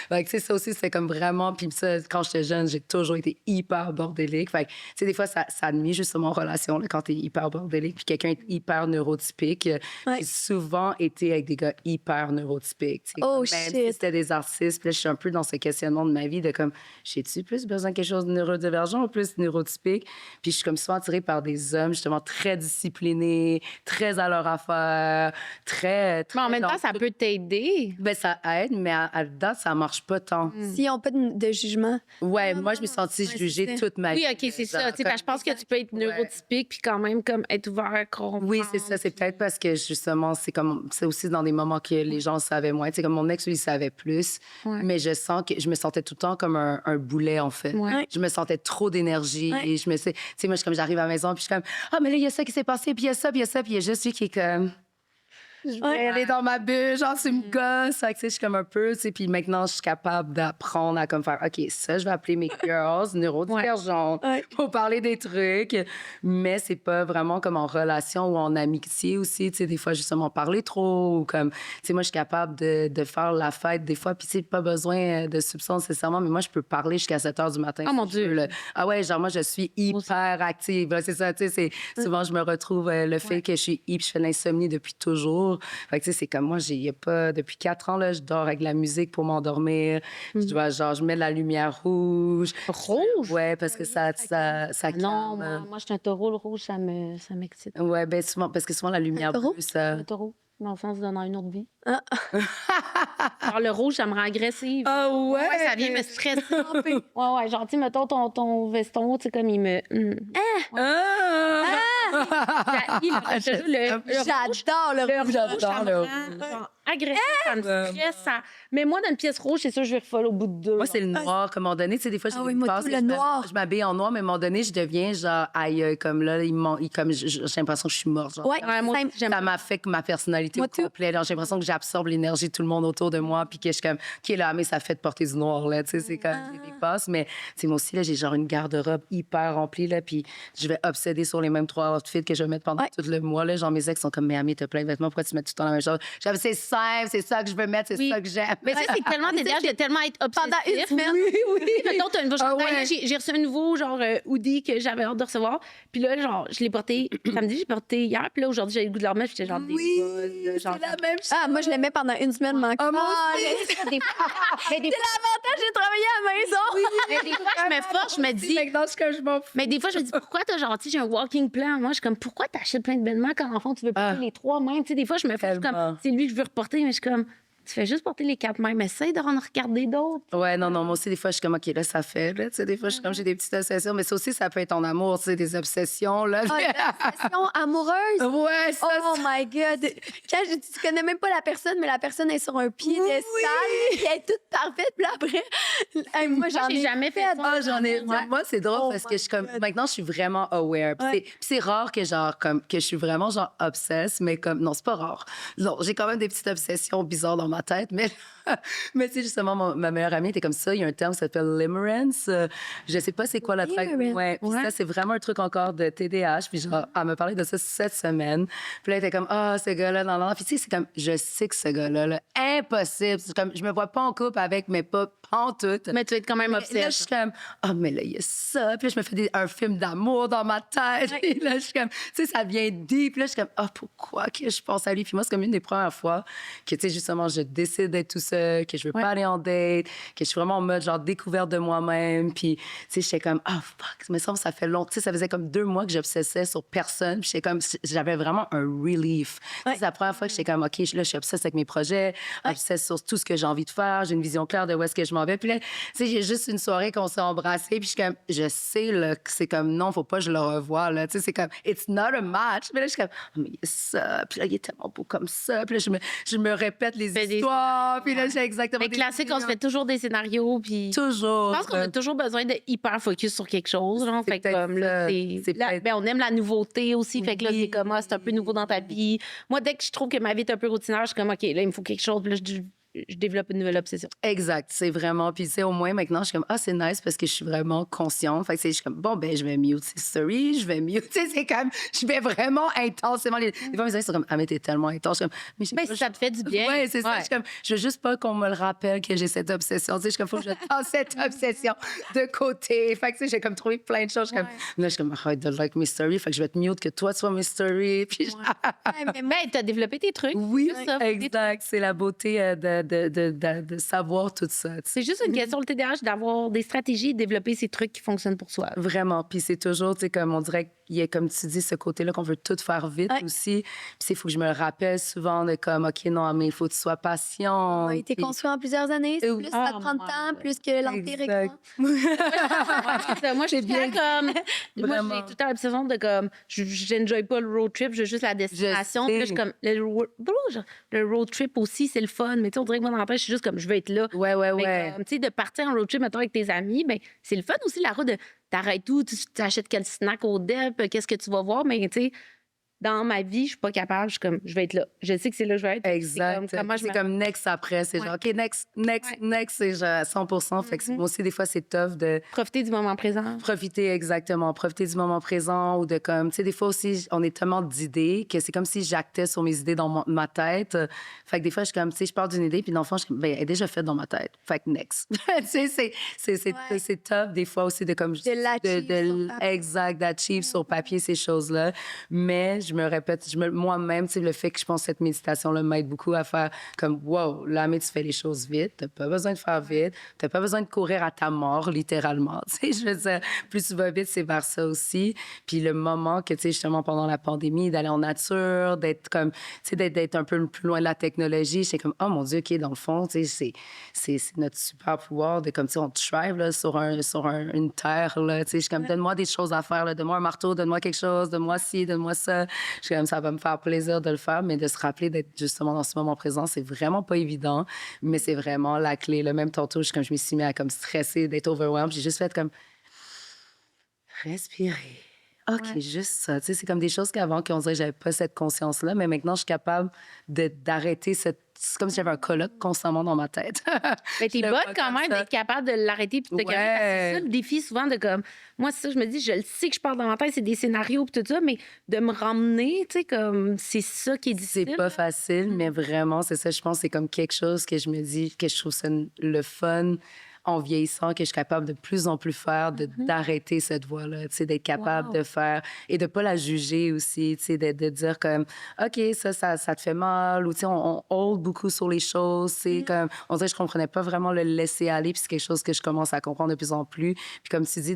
Fait que, tu sais, ça aussi, c'est comme vraiment... Puis ça, quand j'étais jeune, j'ai toujours été hyper bordélique. Fait que, tu sais, des fois, ça nuit justement en relation, là, quand t'es hyper bordélique. Puis quelqu'un est hyper neurotypique. J'ai souvent été avec des gars hyper neurotypiques. Tu sais, Oh, même shit. si c'était des artistes. Puis là, je suis un peu dans ce questionnement de ma vie de comme, j'ai-tu plus besoin de quelque chose de neurodivergent ou plus neurotypique? Puis je suis comme souvent attirée par des hommes, justement, très disciplinés, très à leur affaire, très Mais en même temps, ça peut t'aider. Ben, ça aide, mais à date, ça marche pas tant. S'ils n'ont pas de jugement. Ouais, moi, je me suis sentie Ouais, jugée c'est ça. toute ma vie. Oui, OK, c'est ça. Genre, Tu sais, parce que je pense que tu peux être neurotypique puis quand même comme être ouvert à comprendre. Oui, c'est ça. C'est peut-être parce que, justement, c'est aussi dans des moments que les gens savaient moins. Tu sais, comme mon ex, lui, il savait plus. Ouais. Mais je sens que je me sentais tout le temps comme un boulet, en fait. Ouais. Je me sentais trop d'énergie. Ouais. Et je me sais, tu sais, moi, comme j'arrive à la maison, puis je suis comme, ah, mais là, il y a ça qui s'est passé, puis il y a ça, puis il y a ça, puis il y a juste lui qui est comme. Je vais aller dans ma bulle, genre, c'est me gosse. Fait que, tu sais, je suis comme un peu, tu sais, puis maintenant, je suis capable d'apprendre à comme faire, OK, ça, je vais appeler mes girls neurodivergentes Ouais. pour parler des trucs. Mais c'est pas vraiment comme en relation ou en amitié aussi, tu sais, des fois, justement, parler trop ou comme, tu sais, moi, je suis capable de faire la fête des fois, puis tu sais, pas besoin de substance nécessairement, mais moi, je peux parler jusqu'à 7 h du matin. Oh, mon si je veux, Dieu. là. Ah ouais, genre, moi, je suis hyper active. Là, c'est ça, tu sais, souvent, je me retrouve le fait que je suis je fais de l'insomnie depuis toujours. Fait que, tu sais, c'est comme moi, il y a pas, depuis 4 ans, là, je dors avec de la musique pour m'endormir. Je dois, genre, je mets de la lumière rouge. Rouge? Ouais, parce que ça Non, calme. moi, je suis un taureau. Le rouge, ça m'excite. Ouais, ben souvent, parce que souvent, la lumière taureau? bleue, ça... Un taureau, dans le sens de dans une autre vie. Ah. Alors, le rouge, ça me rend agressive. Ah ouais? Ouais, ça vient me stresser. Ouais, genre, tu sais, mettons ton veston, tu sais, comme il me. Ah! J'adore le rouge. J'adore le Agressif, ça me stresse. Mais moi, dans une pièce rouge, c'est sûr que je vais folle au bout de 2. Moi, c'est le noir. Comme à un moment donné, tu sais, des fois, j'ai Ah des oui, moi, passes tout que le noir. je m'habille en noir, mais à un moment donné, je deviens genre, aïe, comme là, comme j'ai l'impression que je suis morte. Genre. Ouais, moi, simple. j'aime. Ça m'affecte ma personnalité Moi, au tout. complet. J'ai l'impression que j'absorbe l'énergie de tout le monde autour de moi, puis que je suis comme, qui est là, mais ça fait de porter du noir, là. Tu sais, c'est comme j'ai des passes, mais tu sais, moi aussi, là, j'ai genre une garde-robe hyper remplie, là, puis je vais obséder sur les mêmes 3 outfits que je vais mettre pendant Ouais. tout le mois, là. Genre, mes ex sont comme, mais Amie, t'as plein de vêtements, pourquoi tu mets tout le temps la même chose? J'avais, c'est simple, c'est ça que je veux mettre, c'est Oui. ça que j'aime. Mais ça, c'est tellement TDAH de tellement être obsessif. Pendant une semaine. oui. Mettons, t'as une nouveau Ah chandail. ouais. J'ai reçu un nouveau, genre, hoodie que j'avais hâte de recevoir. Puis là, genre, je l'ai porté samedi, j'ai porté hier. Puis là, aujourd'hui, j'avais le goût de le remettre. J'étais genre des buzz, genre. c'est la même chose. Ah, moi, je l'aimais pendant une semaine, mais Ah, moi Ah, aussi. Des fois, mais des fois, l'avantage de travailler à la maison. mais des fois, je me force, je me dis. Maintenant, je m'en fous. Mais des fois, je me dis, pourquoi t'as genre, tu sais, j'ai un walking plan. Moi, je suis comme, pourquoi t'achètes plein de vêtements quand, en fond, tu veux porter les 3 mêmes? Tu sais, des fois, je me force Tellement. comme, c'est lui que je veux reporter, mais je suis comme, tu fais juste porter les 4 mêmes. Essaye d'en regarder d'autres. Ouais, non, moi aussi, des fois, je suis comme, OK, là, ça fait, là, tu sais, des fois, je suis comme, j'ai des petites obsessions, mais ça aussi, ça peut être en amour, tu sais, des obsessions, là. Ah, une obsession amoureuse. Ouais, ça, Oh my God! Quand tu connais même pas la personne, mais la personne est sur un piédestal, puis elle est toute parfaite. Puis là, après, hey, moi, j'en j'ai ai jamais fait ça. Ah, j'en ai. Ouais. Moi, c'est drôle Oh parce que je suis comme. my God. Maintenant, je suis vraiment aware. Puis Ouais. puis c'est rare que, genre, comme, que je suis vraiment, genre, obsesse, mais comme. Non, c'est pas rare. Non, j'ai quand même des petites obsessions bizarres dans ma tête, mais. Mais tu sais, justement, ma meilleure amie était comme ça. Il y a un terme qui s'appelle limerence. Je sais pas c'est quoi la traduction. Limerence. Ouais. Puis ça, c'est vraiment un truc encore de TDAH. Puis genre, elle me parlait de ça cette semaine. Puis là, elle était comme, ah, ce gars-là, non, non. Puis tu sais, c'est comme, je sais que ce gars-là, là, impossible. C'est comme, je me vois pas en couple avec, mais pas pantoute. Mais tu vas être quand même Mais là, je obsesse. suis comme, ah, mais là, il y a ça. Puis là, je me fais un film d'amour dans ma tête. Puis là, je suis comme, tu sais, ça vient deep. Puis là, je suis comme, ah, pourquoi que je pense à lui? Puis moi, c'est comme une des premières fois que, tu sais, justement, je décide d'être tout seul, que je veux pas aller en date, que je suis vraiment en mode, genre, découverte de moi-même. Puis, tu sais, j'étais comme, ah, fuck, il me semble que ça fait longtemps. Tu sais, ça faisait comme 2 mois que j'obsessais sur personne. Puis j'étais comme, j'avais vraiment un relief. Tu sais, c'est la première fois que j'étais comme, OK, là, je suis obsesse avec mes projets, obsesse sur tout ce que j'ai envie de faire. J'ai une vision claire de où est-ce que je m'en vais. Puis là, tu sais, j'ai juste une soirée qu'on s'est embrassés. Puis je suis comme, je sais, là, que c'est comme, non, faut pas que je le revoie, là. Tu sais, c'est comme, it's not a match. Mais là, je suis comme, oh, mais il y a ça. Puis là, il est tellement beau comme ça. Puis là, je me répète les Fais des- histoires. Puis là, j'ai exactement Mais des classique, on se fait toujours des scénarios, puis. toujours. Je pense qu'on a toujours besoin de hyper focus sur quelque chose. Genre, C'est fait que peut-être comme là, ça. c'est. C'est là, peut-être- ben, on aime la nouveauté aussi. Fait que là, Oui. c'est comme, ah, c'est un peu nouveau dans ta vie. Moi, dès que je trouve que ma vie est un peu routinière, je suis comme, OK, là, il me faut quelque chose. Puis là, je développe une nouvelle obsession. Exact, c'est vraiment. Puis, tu sais, au moins, maintenant, je suis comme, ah, c'est nice parce que je suis vraiment consciente. Fait que, tu sais, je suis comme, bon, ben, je vais mute ces stories, je vais mute. Tu sais, c'est comme, je vais vraiment intensément. Des fois, mes amis sont comme, ah, mais t'es tellement intense. Je suis comme, mais Ben, si ça te fait du bien. Ouais, c'est ça. Ouais. Je suis comme, je veux juste pas qu'on me le rappelle que j'ai cette obsession. Tu sais, je suis comme, faut que je tasse cette obsession de côté. Fait que, tu sais, j'ai comme trouvé plein de choses. Je suis comme, là, je suis comme, arrête de like mes stories. Fait que je vais te mute que toi, tu vois mes stories. Puis, Ouais, mais moi, Ben, t'as développé tes trucs. oui, C'est ça, des trucs. exact. C'est la beauté de savoir tout ça. tu sais. C'est juste une question, le TDAH, d'avoir des stratégies et développer ces trucs qui fonctionnent pour soi. Vraiment. Puis c'est toujours, tu sais, comme on dirait il y a, comme tu dis, ce côté-là qu'on veut tout faire vite Ouais. aussi. Puis il faut que je me le rappelle souvent de comme, OK, non, mais il faut que tu sois patient. a été Puis- construit en plusieurs années. C'est plus ça te prend de my temps, God. plus que l'Empire est grand. Moi, je suis bien. comme. Moi, j'ai Vraiment. tout le temps l'obsession de comme. J'enjoy pas le road trip, j'ai juste la destination. Puis là, je suis comme. Le road trip aussi, c'est le fun. Mais tu sais, on dirait que moi, dans la tête, je suis juste comme, je veux être là. Ouais, ouais, Mais ouais. comme, tu sais, de partir en road trip, mettons, avec tes amis, ben, c'est le fun aussi, la route de t'arrêtes tout, tu t'achètes quel snack au DEP, qu'est-ce que tu vas voir. Mais tu sais, dans ma vie, je suis pas capable. Je suis comme, je vais être là. Je sais que c'est là que je vais être. Exact. C'est comme, comment je C'est me- comme next après. C'est Ouais. genre, OK, next, next, Ouais. next. C'est genre à 100 Fait que moi aussi, des fois, c'est tough de Profiter du moment présent. profiter exactement. Profiter du moment présent ou de comme, tu sais, des fois aussi, on est tellement d'idées que c'est comme si j'actais sur mes idées dans ma tête. Fait que des fois, je suis comme, tu sais, je parle d'une idée, puis dans le fond, je suis comme, ben, elle est déjà faite dans ma tête. Fait que next. Tu sais, Ouais. c'est tough des fois aussi de comme. De l'achieve sur papier. Exact, d'achieve sur papier ces choses-là. Mais je me répète, moi-même, tu sais, le fait que je pense que cette méditation-là m'aide beaucoup à faire comme, wow, là, mais tu fais les choses vite. T'as pas besoin de faire vite. T'as pas besoin de courir à ta mort, littéralement. Tu sais, je veux dire, plus tu vas vite, c'est vers ça aussi. Puis le moment que, tu sais, justement, pendant la pandémie, d'aller en nature, d'être comme, tu sais, d'être un peu plus loin de la technologie, j'étais comme, oh mon Dieu, OK, dans le fond, tu sais, c'est notre super pouvoir de, comme, tu sais, on thrive, là, sur une terre, là. Tu sais, je suis comme, donne-moi des choses à faire, là. Donne-moi un marteau, donne-moi quelque chose, donne-moi ci, donne-moi ça. Je suis comme, ça va me faire plaisir de le faire, mais de se rappeler d'être justement dans ce moment présent, c'est vraiment pas évident, mais c'est vraiment la clé. Le même tantôt, je me suis mis à comme stresser, d'être overwhelmed. J'ai juste fait comme respirer. OK, juste ça. Tu sais, c'est comme des choses qu'avant, qu'on dirait que j'avais pas cette conscience-là, mais maintenant, je suis capable d'arrêter cette. C'est comme si j'avais un colloque constamment dans ma tête. Mais t'es Je le bonne vois quand comme même ça. d'être capable de l'arrêter puis de te calmer. Parce que c'est ça le défi souvent de comme. Moi, c'est ça, je me dis, je le sais que je parle dans ma tête, c'est des scénarios puis tout ça, mais de me ramener, tu sais, comme, c'est ça qui est C'est difficile. pas facile, mais vraiment, c'est ça, je pense, c'est comme quelque chose que je me dis, que je trouve ça le fun en vieillissant, que je suis capable de plus en plus faire, d'arrêter cette voie-là, tu sais, d'être capable Wow. de faire et de pas la juger aussi, tu sais, de dire comme, OK, ça te fait mal, ou tu sais, on hold beaucoup sur les choses, c'est comme, on dirait que je comprenais pas vraiment le laisser aller, puis c'est quelque chose que je commence à comprendre de plus en plus. Puis comme tu dis,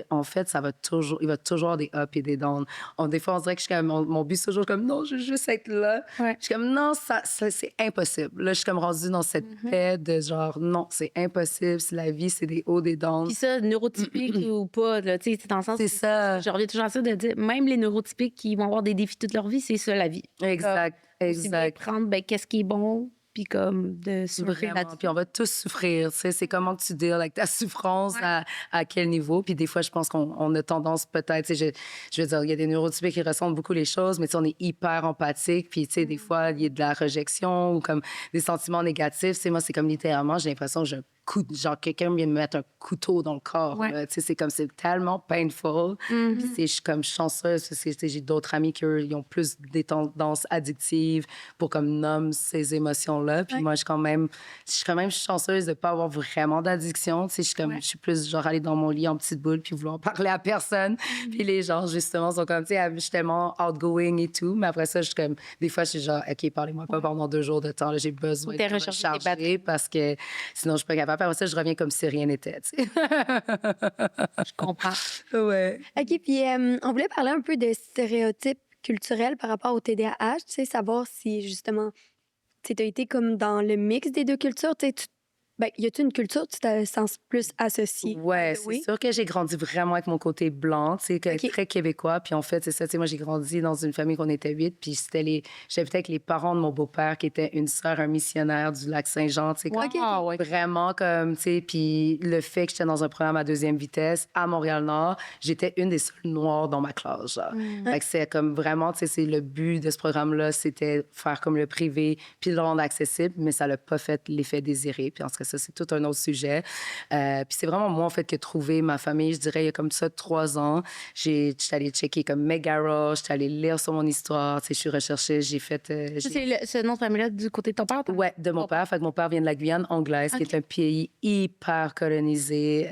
en fait, il va toujours avoir des ups et des downs. Des fois, on dirait que je suis comme, mon but, c'est toujours comme, non, je veux juste être là. Ouais. Je suis comme, non, ça, c'est impossible. Là, je suis comme rendue dans cette paix de genre, non, c'est impossible. La vie, c'est des hauts, des downs. Puis ça, neurotypique ou pas, là, tu sais, c'est dans le sens. C'est ça. Je reviens toujours à ça de dire, même les neurotypiques qui vont avoir des défis toute leur vie, c'est ça la vie. Exact, Aussi bien exact. prendre, ben, qu'est-ce qui est bon, puis comme de surfer Vraiment. là-dessus. Puis on va tous souffrir. Tu sais, c'est comment que tu deals avec ta souffrance, à quel niveau. Puis des fois, je pense qu'on a tendance peut-être, tu sais, je veux dire, il y a des neurotypiques qui ressentent beaucoup les choses, mais tu sais, on est hyper empathique. Puis tu sais, des fois, il y a de la rejection ou comme des sentiments négatifs. Tu sais, moi, c'est comme littéralement, j'ai l'impression que genre quelqu'un vient me mettre un couteau dans le corps. Ouais. Là. Tu sais, c'est comme, c'est tellement painful. Puis je suis comme chanceuse parce que tu sais, j'ai d'autres amis qui ils ont plus des tendances addictives pour comme nommer ces émotions-là. Puis moi, je suis quand même chanceuse de pas avoir vraiment d'addiction. Tu sais, je suis plus genre aller dans mon lit en petite boule puis vouloir parler à personne. Puis les gens, justement, sont comme, tu sais, je suis tellement outgoing et tout. Mais après ça, je suis comme, des fois, je suis genre, OK, parlez-moi pas pendant 2 jours de temps. Là, j'ai besoin Ou de t'es me rechargé tes recharger batteries. parce que sinon, je suis pas capable. Après ça, je reviens comme si rien n'était, tu sais. Je comprends. Ouais. OK, puis on voulait parler un peu de stéréotypes culturels par rapport au TDAH, tu sais, savoir si justement, tu as été comme dans le mix des deux cultures, tu sais, ben, y a-t-il une culture tu te sens plus associée? Ouais, c'est sûr que j'ai grandi vraiment avec mon côté blanc, tu sais, OK. très québécois. Puis en fait, c'est ça, tu sais, moi, j'ai grandi dans une famille qu'on était 8, puis j'habitais avec les parents de mon beau-père, qui était une sœur, un missionnaire du Lac-Saint-Jean, tu sais, Wow, comme- ouais. vraiment comme, tu sais, puis le fait que j'étais dans un programme à 2e vitesse à Montréal-Nord, j'étais une des seules noires dans ma classe, genre. Fait que c'est comme vraiment, tu sais, c'est le but de ce programme-là, c'était faire comme le privé, puis le rendre accessible, mais ça l'a pas fait l'effet désiré. Puis en tout cas, ça, c'est tout un autre sujet. Puis c'est vraiment moi, en fait, qui ai trouvé ma famille, je dirais, il y a comme ça 3 ans. J'étais allée checker comme Megara, j'étais allée lire sur mon histoire, tu sais, je suis recherchée, j'ai fait... Ça, c'est ce nom de famille-là du côté de ton père? toi? Ouais, de mon père. Fait que mon père vient de la Guyane anglaise, qui est un pays hyper colonisé,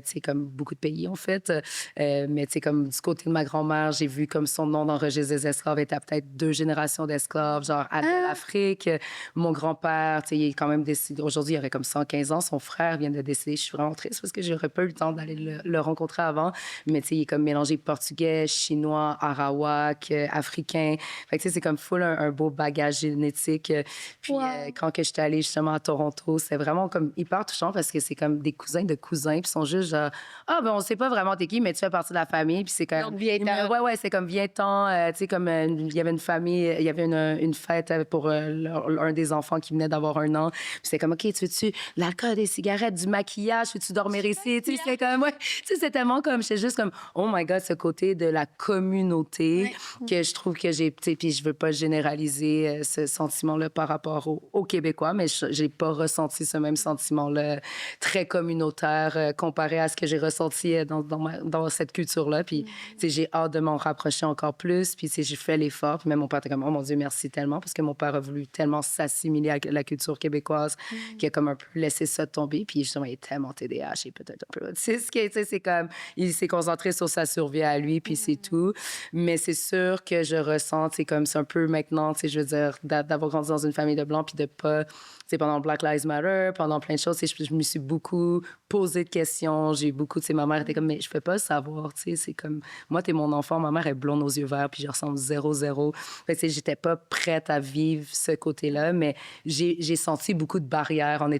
tu sais, comme beaucoup de pays, en fait. Mais tu sais, comme du côté de ma grand-mère, j'ai vu comme son nom dans le registre des esclaves était à peut-être 2 générations d'esclaves, genre à l'Afrique. Mon grand-père, tu sais, il est quand même décédé. Aujourd'hui, il aurait comme 75 ans. Son frère vient de décéder. Je suis vraiment triste parce que j'aurais pas eu le temps d'aller le rencontrer avant. Mais tu sais, il est comme mélangé portugais, chinois, arawak, africain. Fait que tu sais, c'est comme full un beau bagage génétique. Puis quand que j'étais allée justement à Toronto, c'est vraiment comme hyper touchant parce que c'est comme des cousins de cousins. Puis ils sont juste genre, ah, ben on sait pas vraiment t'es qui, mais tu fais partie de la famille. Puis c'est comme. Donc, viens-t'en. Ouais, c'est comme viens-t'en. Tu sais, comme il y avait une famille, il y avait une fête pour un des enfants qui venait d'avoir 1 an. Puis c'est comme, OK, tu veux-tu de l'alcool, des cigarettes, du maquillage, veux-tu dormir ici? Tu sais, c'est comme, ouais. Tu sais, c'est tellement comme, j'étais juste comme, oh my God, ce côté de la communauté que je trouve que j'ai, tu sais, puis je veux pas généraliser ce sentiment-là par rapport aux Québécois, mais j'ai pas ressenti ce même sentiment-là très communautaire comparé à ce que j'ai ressenti dans cette culture-là. Puis, tu sais, j'ai hâte de m'en rapprocher encore plus. Puis, tu sais, j'ai fait l'effort. Puis même mon père était comme, oh mon Dieu, merci tellement, parce que mon père a voulu tellement s'assimiler à la culture québécoise qu'il a comme un peu laissé ça tomber. Puis, justement, il est tellement TDAH et peut-être un peu autiste. Tu sais, c'est comme, il s'est concentré sur sa survie à lui, puis c'est tout. Mais c'est sûr que je ressens, c'est comme, c'est un peu maintenant, tu sais, je veux dire, d'avoir grandi dans une famille de Blancs, puis de pas, tu sais, pendant Black Lives Matter, pendant plein de choses, tu sais, je me suis beaucoup posé de questions. J'ai beaucoup, tu sais, ma mère était comme, mais je peux pas le savoir, tu sais, c'est comme, moi, t'es mon enfant, ma mère est blonde aux yeux verts, puis je ressemble 0-0. Fait que, tu sais, j'étais pas prête à vivre ce côté-là, mais j'ai senti beaucoup de barrières en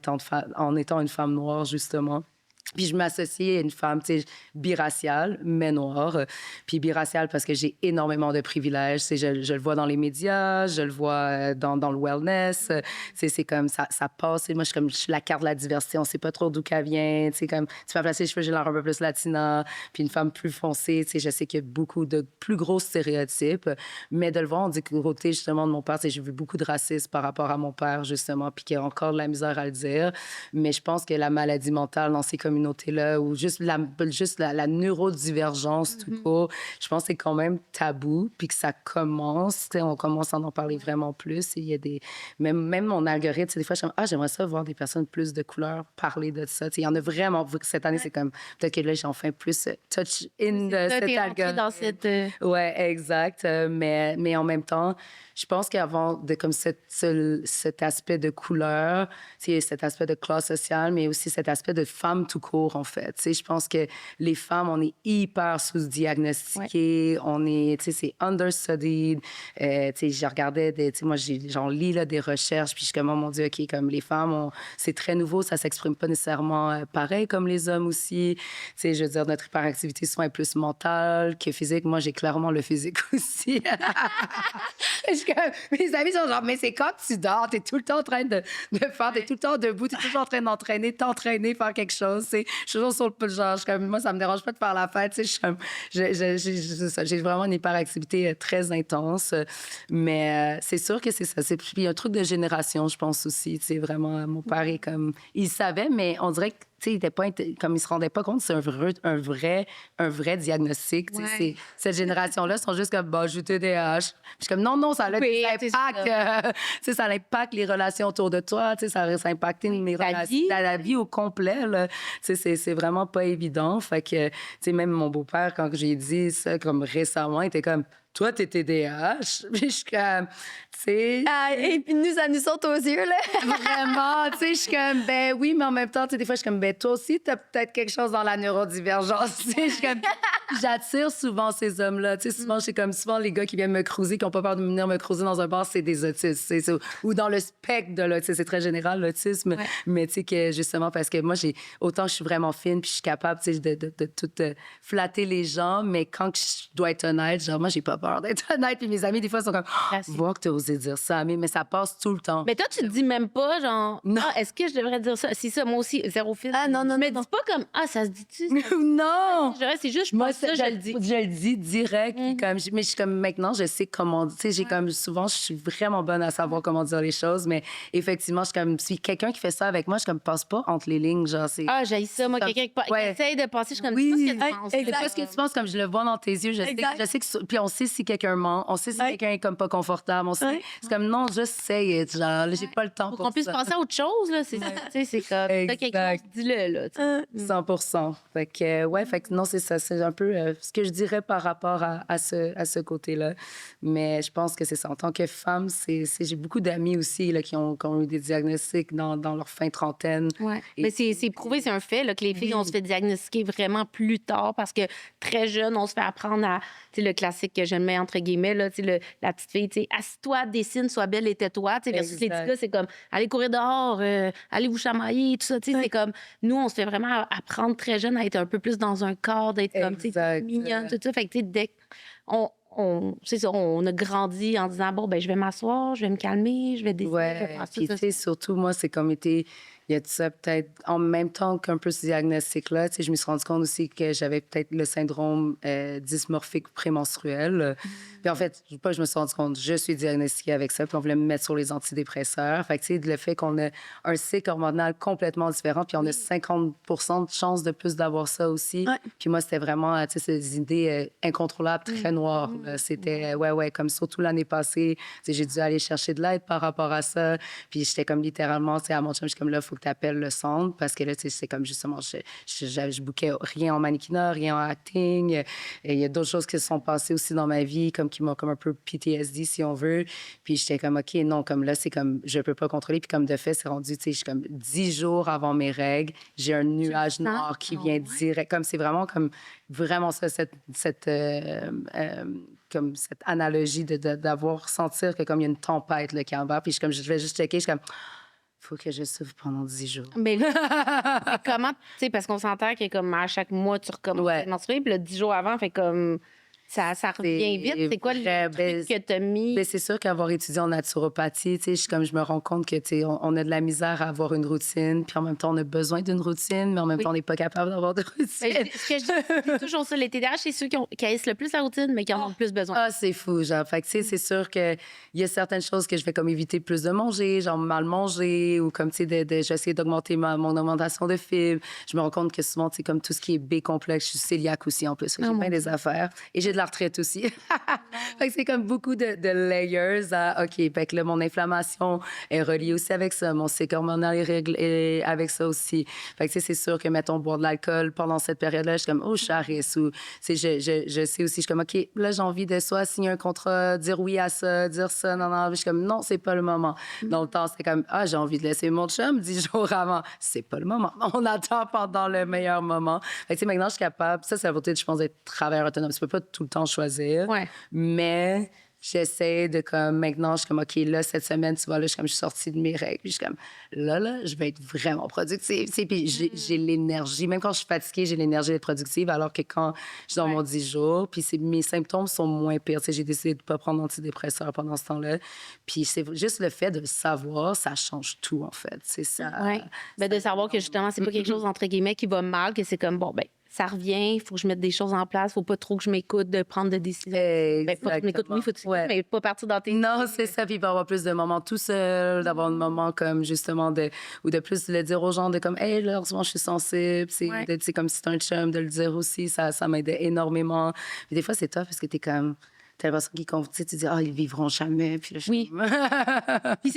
étant une femme noire, justement. Puis je m'associe à une femme, tu sais, biraciale, mais noire. Puis biraciale parce que j'ai énormément de privilèges. Tu sais, je le vois dans les médias, je le vois dans le wellness. Tu sais, c'est comme ça passe. Et moi, je suis la carte de la diversité. On sait pas trop d'où qu'elle vient. Tu sais, comme, tu m'as placé les cheveux, j'ai l'air un peu plus latina. Puis une femme plus foncée. Tu sais, je sais qu'il y a beaucoup de plus gros stéréotypes. Mais de le voir, on dit que côté, justement, de mon père, tu sais, j'ai vu beaucoup de racisme par rapport à mon père, justement, puis qu'il y a encore de la misère à le dire. Mais je pense que la maladie mentale dans ces communautés là ou juste la neurodivergence tout court, je pense que c'est quand même tabou puis que ça commence, on commence à en parler vraiment plus. Il y a même mon algorithme, des fois je suis comme, j'aimerais ça voir des personnes plus de couleur parler de ça. Il y en a vraiment, cette année c'est comme peut-être que là j'ai enfin plus touch in de cet algorithme dans cette ouais, exact, mais en même temps je pense qu'avant de comme cet aspect de couleur, cet aspect de classe sociale, mais aussi cet aspect de femme tout court, en fait. Je pense que les femmes, on est hyper sous-diagnostiquées, on est, c'est understudied. Je regardais, moi, j'en lis là, des recherches, puis je suis comme, oh mon Dieu, OK, comme les femmes, c'est très nouveau, ça s'exprime pas nécessairement pareil comme les hommes aussi. Je veux dire, notre hyperactivité souvent est plus mentale que physique. Moi, j'ai clairement le physique aussi. Mes amis sont genre, mais c'est quand tu dors, t'es tout le temps en train de faire, t'es tout le temps debout, t'es toujours en train t'entraîner, faire quelque chose. Je suis toujours sur le genre, moi, ça me dérange pas de faire la fête. J'ai vraiment une hyperactivité très intense. Mais c'est sûr que c'est ça. Puis il y a un truc de génération, je pense aussi. Vraiment, mon père est comme... Il savait, mais on dirait que il était pas comme il se rendait pas compte, c'est un vrai diagnostic. Cette génération-là sont juste comme, bah, j'ai TDAH. Je suis comme, non, ça impacte les relations autour de toi, ça a impacté la vie au complet. Là. C'est vraiment pas évident. Fait que, même mon beau-père, quand j'ai dit ça, comme récemment, il était comme, toi, t'es TDAH. Puis je suis comme, tu sais. Et puis ça nous saute aux yeux, là. Vraiment, tu sais, je suis comme, ben oui, mais en même temps, tu sais, des fois, je suis comme, ben toi aussi, t'as peut-être quelque chose dans la neurodivergence. Tu sais, je suis comme, j'attire souvent ces hommes-là. Tu sais, souvent, les gars qui viennent me cruiser, qui n'ont pas peur de venir me cruiser dans un bar, c'est des autistes. Ou dans le spectre de l'autisme. C'est très général, l'autisme. Ouais. Mais tu sais, que justement, parce que moi, autant je suis vraiment fine, puis je suis capable, tu sais, de tout flatter les gens, mais quand je dois être honnête, genre, moi, j'ai pas peur d'être honnête. Puis mes amis, des fois, sont comme, vois que t'as osé dire ça, mais ça passe tout le temps. Mais toi, tu te dis même pas, genre, est-ce que je devrais dire ça? C'est ça, moi aussi, zéro fil. Non. Mais dis pas comme, ça se dit-tu? Non! C'est juste, moi, ça, je le dis. Je le dis direct. Mais je suis comme, maintenant, je sais comment, tu sais, j'ai comme, souvent, je suis vraiment bonne à savoir comment dire les choses, mais effectivement, je suis comme, si quelqu'un qui fait ça avec moi, je comme, passe pas entre les lignes, genre, c'est... j'haïs ça, moi, quelqu'un qui essaye de passer, je suis comme, oui, c'est pas ce que tu penses, comme je le vois dans tes yeux, je sais que, puis on sait si quelqu'un ment, on sait si quelqu'un est comme pas confortable, on sait, c'est comme, non, just say it, genre, j'ai pas le temps pour ça. Qu'on puisse penser à autre chose, là, c'est comme, t'as quelque chose, dis-le, là. 100%. Fait que, fait que non, c'est ça, c'est un peu peu ce que je dirais par rapport à ce côté-là. Mais je pense que c'est ça. En tant que femme, j'ai beaucoup d'amis aussi là, qui ont eu des diagnostics dans leur fin trentaine. Ouais. Et- Mais c'est prouvé, c'est un fait là, que les filles, on se fait diagnostiquer vraiment plus tard parce que très jeune, on se fait apprendre à, tu sais, le classique que je mets entre guillemets, là, tu sais, la petite fille, tu sais, assis-toi, dessine, sois belle et tais-toi. Tu sais, versus les petits Exact. gars, c'est comme, allez courir dehors, allez vous chamailler, tout ça. Tu sais, c'est comme, nous, on se fait vraiment apprendre très jeune à être un peu plus dans un cadre, d'être comme, tu sais, Exact. mignonne, tout ça. Fait que, tu sais, dès c'est ça, on a grandi en disant, bon, ben je vais m'asseoir, je vais me calmer, je vais dessiner, je vais Ouais, faire puis ça, tu sais, surtout, moi, c'est comme été... Il y a de ça peut-être en même temps qu'un peu ce diagnostic-là. Tu sais, je me suis rendu compte aussi que j'avais peut-être le syndrome dysmorphique prémenstruel. Puis en fait, pas je me suis rendu compte, je suis diagnostiquée avec ça, puis on voulait me mettre sur les antidépresseurs. Fait que tu sais, le fait qu'on a un cycle hormonal complètement différent, puis on a 50 de chances de plus d'avoir ça aussi. Ouais. Puis moi, c'était vraiment, tu sais, ces idées incontrôlables, très noires. là. C'était, ouais, comme surtout l'année passée, tu sais, j'ai dû aller chercher de l'aide par rapport à ça. Puis j'étais comme littéralement, tu sais, à mon chum, je suis comme là, il faut que tu appelles le centre parce que là, tu sais, c'est comme justement, je bookais rien en mannequinat, rien en acting. Et il y a d'autres choses qui se sont passées aussi dans ma vie, comme qui m'ont comme un peu PTSD, si on veut. Puis j'étais comme, OK, non, comme là, c'est comme, je peux pas contrôler. Puis comme de fait, c'est rendu, tu sais, je suis comme 10 jours avant mes règles, j'ai un nuage noir qui vient direct. Comme c'est vraiment vraiment ça, comme cette analogie d'avoir sentir que comme il y a une tempête là, qui est en bas. Puis je vais juste checker, je suis comme, faut que je souffre pendant 10 jours. Mais comment, tu sais, parce qu'on s'entend que comme à chaque mois, tu recommences à menstruer, puis là, 10 jours avant, fait comme ça revient vite. C'est quoi le truc que t'as mis? Ben, c'est sûr qu'avoir étudié en naturopathie, tu sais, je me rends compte que, tu sais, on a de la misère à avoir une routine, puis en même temps, on a besoin d'une routine, mais en même temps, on n'est pas capable d'avoir de routine. Ben, ce que je dis toujours ça, les TDAH, c'est ceux qui haïssent le plus la routine, mais qui en ont le plus besoin. Ah, c'est fou, genre. Fait que, tu sais, c'est sûr qu'il y a certaines choses que je vais comme éviter plus de manger, genre mal manger, ou comme, tu sais, j'essaie d'augmenter mon augmentation de fibres. Je me rends compte que souvent, tu sais, comme tout ce qui est B complexe, je suis cœliaque aussi, en plus. J'ai plein des affaires. Et j'ai de la retraite aussi. Fait que c'est comme beaucoup de layers à, OK, fait que là, mon inflammation est reliée aussi avec ça. Mon cycle hormonal est avec ça aussi. Fait que, tu sais, c'est sûr que, mettons, boire de l'alcool pendant cette période-là, je suis comme, oh, je suis à risque. Ou, tu sais, je sais aussi, je suis comme, OK, là, j'ai envie de soit signer un contrat, dire oui à ça, dire ça, non, non. Je suis comme, non, c'est pas le moment. Dans le temps, c'était comme, ah, j'ai envie de laisser mon chum 10 jours avant. C'est pas le moment. On attend pendant le meilleur moment. Fait que, tu sais, maintenant, je suis capable. Ça, c'est la beauté, je pense, d'être travailleur autonome. Tu peux pas tout le temps choisir. Ouais. Mais j'essaie de comme maintenant je suis comme OK là cette semaine tu vois là je suis sortie de mes règles puis je suis comme là je vais être vraiment productive, tu sais, puis j'ai l'énergie même quand je suis fatiguée j'ai l'énergie d'être productive alors que quand je suis dans mon 10 jours puis mes symptômes sont moins pires, tu sais, j'ai décidé de pas prendre d'antidépresseurs pendant ce temps-là puis c'est juste le fait de le savoir ça change tout en fait, c'est ça. Ouais. Ben, de savoir que justement c'est pas quelque chose entre guillemets qui va mal, que c'est comme bon ben ça revient, il faut que je mette des choses en place, faut pas trop que je m'écoute de prendre des décisions. Ben, pas que je m'écoute, oui, faut que tu t'écoutes, mais pas partir dans tes... Non, c'est ça. Puis il va y avoir plus de moments tout seul, d'avoir un moment comme justement ou de plus le dire aux gens de comme, hey, là, en ce moment, je suis sensible. C'est comme si c'est un chum de le dire aussi. Ça m'aidait énormément. Puis des fois, c'est tough parce que t'es comme, t'as l'impression qu'ils tu dis, ils vivront jamais. Puis là, je suis comme...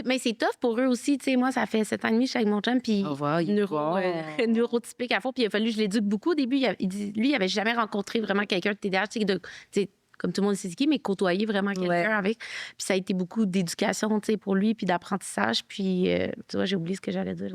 mais c'est tough pour eux aussi. Tu sais, moi, ça fait 7 ans et demi que je suis avec mon chum, puis neurotypique à fond. Puis il a fallu que je l'éduque beaucoup au début. Lui, il avait jamais rencontré vraiment quelqu'un de TDAH, tu sais, comme tout le monde sait qui, mais côtoyer vraiment quelqu'un avec. Puis ça a été beaucoup d'éducation, tu sais, pour lui, puis d'apprentissage. Puis, tu vois, j'ai oublié ce que j'allais dire.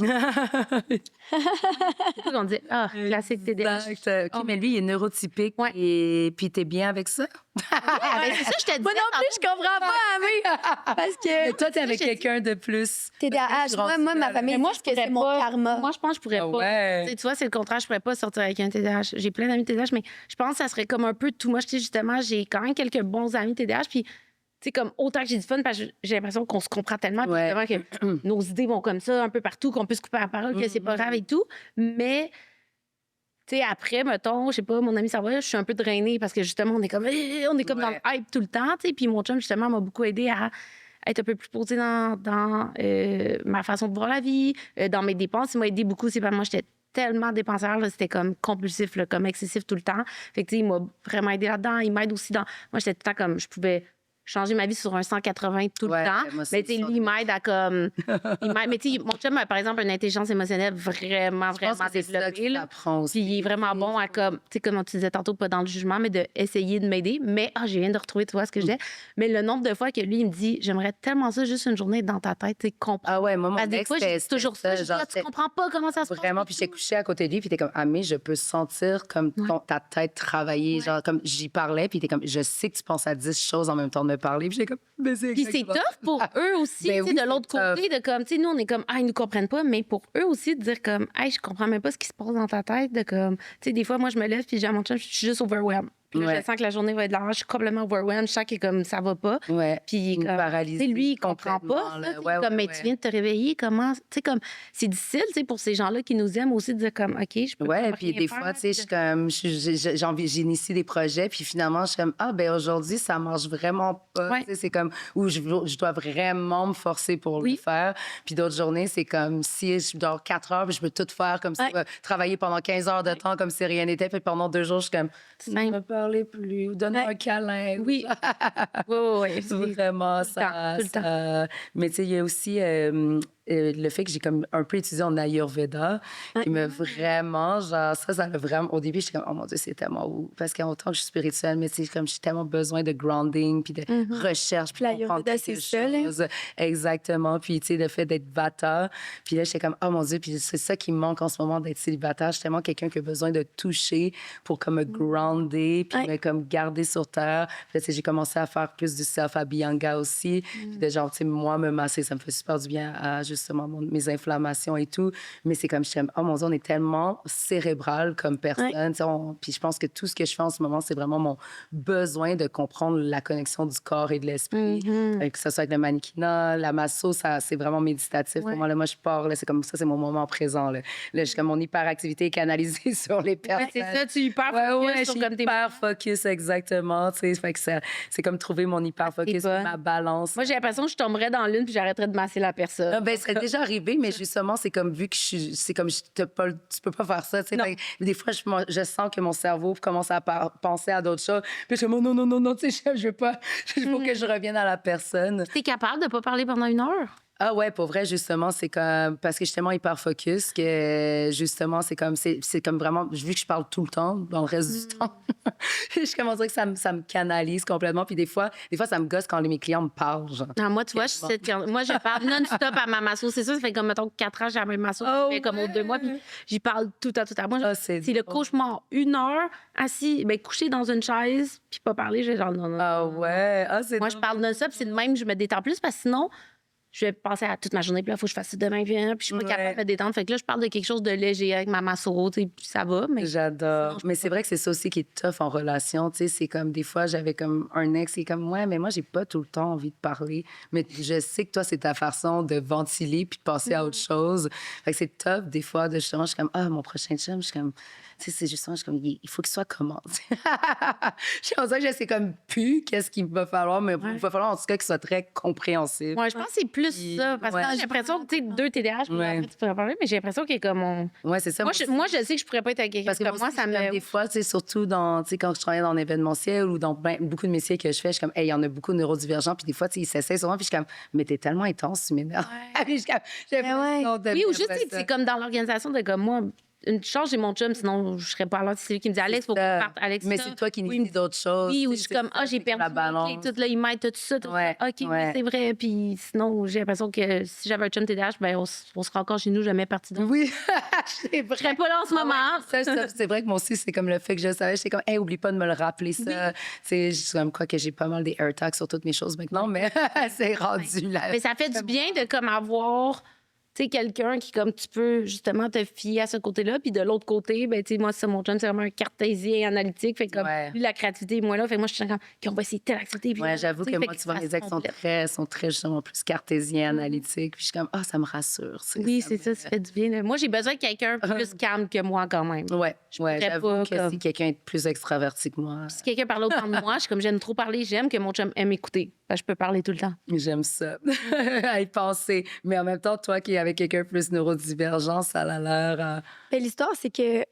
C'est quoi qu'on dit? Ah, classique TDAH. OK, mais lui, il est neurotypique. Et puis, t'es bien avec ça? C'est ça, je te dis. Moi non plus, je comprends pas, oui. Parce que. Mais toi, t'es avec quelqu'un de plus. TDAH. Moi, ma famille, moi, je pense que c'est mon karma. Moi, je pense que je pourrais pas. Tu vois, c'est le contraire. Je pourrais pas sortir avec un TDAH. J'ai plein d'amis TDAH, mais je pense que ça serait comme un peu tout. Moi, justement, j'ai quand même quelques bons amis TDAH. Puis, tu sais, comme autant que j'ai du fun, parce que j'ai l'impression qu'on se comprend tellement. Puis, justement, que nos idées vont comme ça un peu partout, qu'on peut se couper la parole, que c'est pas grave et tout. Mais. Tu sais, après, mettons, je sais pas, mon ami ça va, je suis un peu drainée parce que justement, on est comme dans le hype tout le temps, tu sais. Puis mon chum, justement, m'a beaucoup aidé à être un peu plus posée dans ma façon de voir la vie, dans mes dépenses. Il m'a aidé beaucoup. C'est pas moi, j'étais tellement dépensière, là, c'était comme compulsif, là, comme excessif tout le temps. Fait que, tu sais, il m'a vraiment aidé là-dedans. Il m'aide aussi dans. Moi, j'étais tout le temps comme je pouvais changer ma vie sur un 180 tout Ouais, le temps. moi, Mais tu sais, lui, il m'aide à comme. Mais tu sais, mon chum a, par exemple, une intelligence émotionnelle vraiment, Je pense vraiment que c'est ça développée. qui Là. t'apprend aussi. Puis il est vraiment bon à comme, tu sais, comme tu disais tantôt, pas dans le jugement, mais d'essayer de m'aider. Mais, je viens de retrouver, tu vois, ce que je disais. Mais le nombre de fois que lui, il me dit, j'aimerais tellement ça, juste une journée dans ta tête, tu sais, comprendre. Ah ouais, moi, mon Parce que des ex, fois, j'ai c'était toujours ça. Je dis, genre, tu comprends pas comment ça se passe. vraiment, puis j'étais couchée à côté de lui, puis t'es comme, ah, mais je peux sentir comme ta tête travailler, genre, comme j'y parlais, puis t'es comme, je sais que tu penses à 10 choses en même temps de me parler, puis j'étais comme, mais c'est Puis c'est exactement tough pour eux aussi, Ben tu sais, oui, de l'autre c'est côté, de comme, tu sais, nous, on est comme, ils nous comprennent pas, mais pour eux aussi, de dire comme, je comprends même pas ce qui se passe dans ta tête, de comme, tu sais, des fois, moi, je me lève, puis j'ai à mon chum, je suis juste overwhelmed. Puis là, Ouais. je sens que la journée va être large, je suis complètement overwhelmed, je sens que comme, ça va pas. Ouais. Puis, comme, paralysée tu sais, lui, il comprend complètement, pas. là. Ça, tu sais, Ouais, comme, mais ouais. tu viens de te réveiller, comment, tu sais, comme, c'est difficile, tu sais, pour ces gens-là qui nous aiment aussi, de dire comme, OK, je peux Ouais, comme puis rien des faire, fois, tu sais, puis je suis comme, j'initie des projets, puis finalement, je suis comme, ben aujourd'hui, ça marche vraiment pas. Ouais. Tu sais, c'est comme, où je dois vraiment me forcer pour le faire. Puis d'autres journées, c'est comme, si je dors 4 heures, puis je peux tout faire comme si, travailler pendant 15 heures de temps comme si rien n'était, puis pendant 2 jours, je suis comme, ne me parlez plus, ou donne-moi un câlin. Oui. Oui. Vraiment, Tout le temps. Mais tu sais, il y a aussi le fait que j'ai comme un peu étudié en Ayurveda, qui me vraiment, genre, ça l'a vraiment... Au début, j'étais comme, oh mon Dieu, c'est tellement où? Parce qu'autant que je suis spirituelle, mais tu sais, comme j'ai tellement besoin de grounding, puis de recherche, puis comprendre l'Ayurveda, c'est quelque ça, là. chose. Exactement. Puis, tu sais, le fait d'être vata. Puis là, j'étais comme, oh mon Dieu, puis c'est ça qui me manque en ce moment, d'être célibataire. Je suis tellement quelqu'un qui a besoin de toucher pour comme me grounder, puis me comme garder sur terre. Puis là, tu sais, j'ai commencé à faire plus du self-abhyanga aussi. Puis de genre, tu sais, moi, me masser, ça me fait super du bien à justement mes inflammations et tout. Mais c'est comme, je suis comme, oh mon Dieu, on est tellement cérébral comme personne. Tu sais, puis je pense que tout ce que je fais en ce moment, c'est vraiment mon besoin de comprendre la connexion du corps et de l'esprit. Que ce soit avec le mannequinat, la masso, ça, c'est vraiment méditatif. Pour moi, là, moi, je pars, là, c'est comme ça, c'est mon moment présent. Là, je suis comme mon hyperactivité est canalisée sur les personnes. Ouais, c'est ça, tu hyper focus je sur suis comme tes hyper focus, exactement. Tu sais, fait que c'est comme trouver mon hyper focus, ma balance. Moi, j'ai l'impression que je tomberais dans l'une puis j'arrêterais de masser la personne. Ah, ben, c'est déjà arrivé, mais justement, c'est comme vu que c'est comme tu peux pas faire ça. Tu sais, fait que des fois, je sens que mon cerveau commence à penser à d'autres choses. Puis je suis comme, non, tu sais, je veux pas. Il faut que je revienne à la personne. T'es capable de pas parler pendant 1 heure? Ah ouais, pour vrai, justement, c'est comme... Parce que je suis tellement hyper focus que, justement, c'est comme vraiment... Vu que je parle tout le temps, dans le reste du temps, je commence à dire que ça me canalise complètement. Puis des fois, ça me gosse quand mes clients me parlent, genre. Non, moi, tu vois, moi, je parle non-stop à ma masso. C'est ça fait comme, mettons, 4 ans, j'ai la même masso. Ça fait comme aux 2 mois, puis j'y parle tout à tout à. Moi, c'est le cauchemar. 1 heure, assis, couché dans une chaise, puis pas parler, j'ai genre, non. Ah ouais? Ah, c'est moi, je parle non-stop, c'est de même, je me détends plus, parce que sinon... Je vais passer à toute ma journée, puis là, il faut que je fasse ça demain, puis je suis pas capable de me détendre. Fait que là, je parle de quelque chose de léger avec ma masso, tu sais, puis ça va. Mais... J'adore. Mais c'est vrai que c'est ça aussi qui est tough en relation, tu sais. C'est comme, des fois, j'avais comme un ex qui est comme, ouais, mais moi, j'ai pas tout le temps envie de parler. Mais je sais que toi, c'est ta façon de ventiler puis de passer à autre chose. Fait que c'est tough, des fois, de justement, je suis comme, mon prochain chum, je suis comme... Tu sais, c'est justement, je suis comme, il faut qu'il soit comment? Je suis comme ça que je sais comme plus qu'est-ce qu'il va falloir, mais il va falloir en tout cas qu'il soit très compréhensible. Ouais, je pense que c'est plus ça. Parce que j'ai l'impression que, tu sais, 2 TDAH, après, tu pourrais parler, mais j'ai l'impression qu'il est comme on. Ouais, c'est ça. Moi, je sais que je pourrais pas être avec quelqu'un comme moi, ça me. Des fois, tu sais, surtout dans, tu sais, quand je travaille dans l'événementiel ou dans beaucoup de métiers que je fais, je suis comme, il y en a beaucoup de neurodivergents, puis des fois, tu sais, ils s'essayent souvent, puis je suis comme, mais t'es tellement intense, tu m'énerves. Oui, ou juste, c'est comme dans l'organisation de comme moi. Une chance, j'ai mon chum, sinon je serais pas là. C'est lui qui me dit Alex, faut qu'on parte. Alex, mais c'est toi qui initie d'autres choses. Oui, ou je suis comme j'ai perdu la balance. tout là, il m'aide tout ça. OK, c'est vrai. Puis sinon, j'ai l'impression que si j'avais un chum TDAH, on serait encore chez nous, jamais parti de. Oui, c'est vrai. Je serais pas là en ce moment. C'est vrai que moi aussi, c'est comme le fait que je savais. J'étais comme, oublie pas de me le rappeler, ça. C'est comme quoi que j'ai pas mal des AirTags sur toutes mes choses maintenant, mais c'est rendu là. Mais ça fait du bien de comme avoir. Tu sais, quelqu'un qui, comme tu peux justement te fier à ce côté-là, puis de l'autre côté, ben, tu sais, moi, c'est mon chum, c'est vraiment un cartésien analytique. Fait comme, lui, la créativité est moins là. Fait que moi, je suis comme, on va essayer telle activité. Ouais, j'avoue que moi, tu vois, mes ex sont très, justement, plus cartésiens, analytiques. Puis je suis comme, ça me rassure. Oui, c'est ça, ça fait du bien. Moi, j'ai besoin de quelqu'un plus calme que moi, quand même. Ouais, j'avoue que comme... si quelqu'un est plus extraverti que moi. Si quelqu'un parle autant de moi, je suis comme, j'aime trop parler, j'aime que mon chum aime écouter. Je peux parler tout le temps. J'aime ça. À y penser. Mais en même temps, toi qui es avec quelqu'un plus neurodivergent, ça a l'air... Ben, l'histoire, c'est que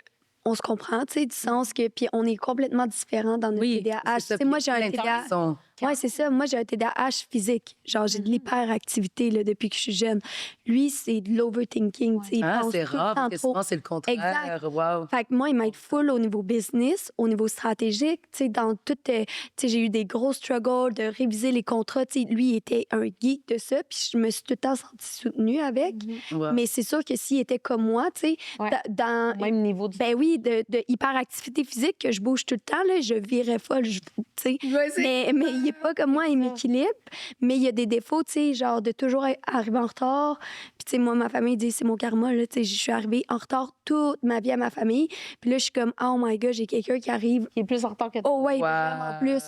on se comprend, tu sais, du sens que... Puis on est complètement différents dans notre TDAH. Tu sais, moi, j'ai un TDAH... Oui, c'est ça. Moi, j'ai un TDAH physique. Genre, j'ai de l'hyperactivité là, depuis que je suis jeune. Lui, c'est de l'overthinking. tu sais, il pense c'est tout le rare, temps parce que trop. souvent, c'est le contraire. Exact. Wow. Fait que moi, il m'aide full au niveau business, au niveau stratégique. Tu sais, dans tout. Tu sais, j'ai eu des gros struggles de réviser les contrats. Tu sais, lui, il était un geek de ça. Puis je me suis tout le temps sentie soutenue avec. Wow. Mais c'est sûr que s'il était comme moi, tu sais, Ouais. dans. Au même niveau du... Ben oui, de hyperactivité physique, que je bouge tout le temps, là, je virais folle. Tu sais. Ouais, Mais il est pas comme moi, il m'équilibre. Mais il y a des défauts, tu sais, genre de toujours arriver en retard. Puis, tu sais, moi, ma famille dit c'est mon karma, là. Tu sais, je suis arrivée en retard toute ma vie à ma famille. Puis là, je suis comme, oh my God, j'ai quelqu'un qui arrive. Il est plus en retard que toi. Oh, ouais, Wow. vraiment plus.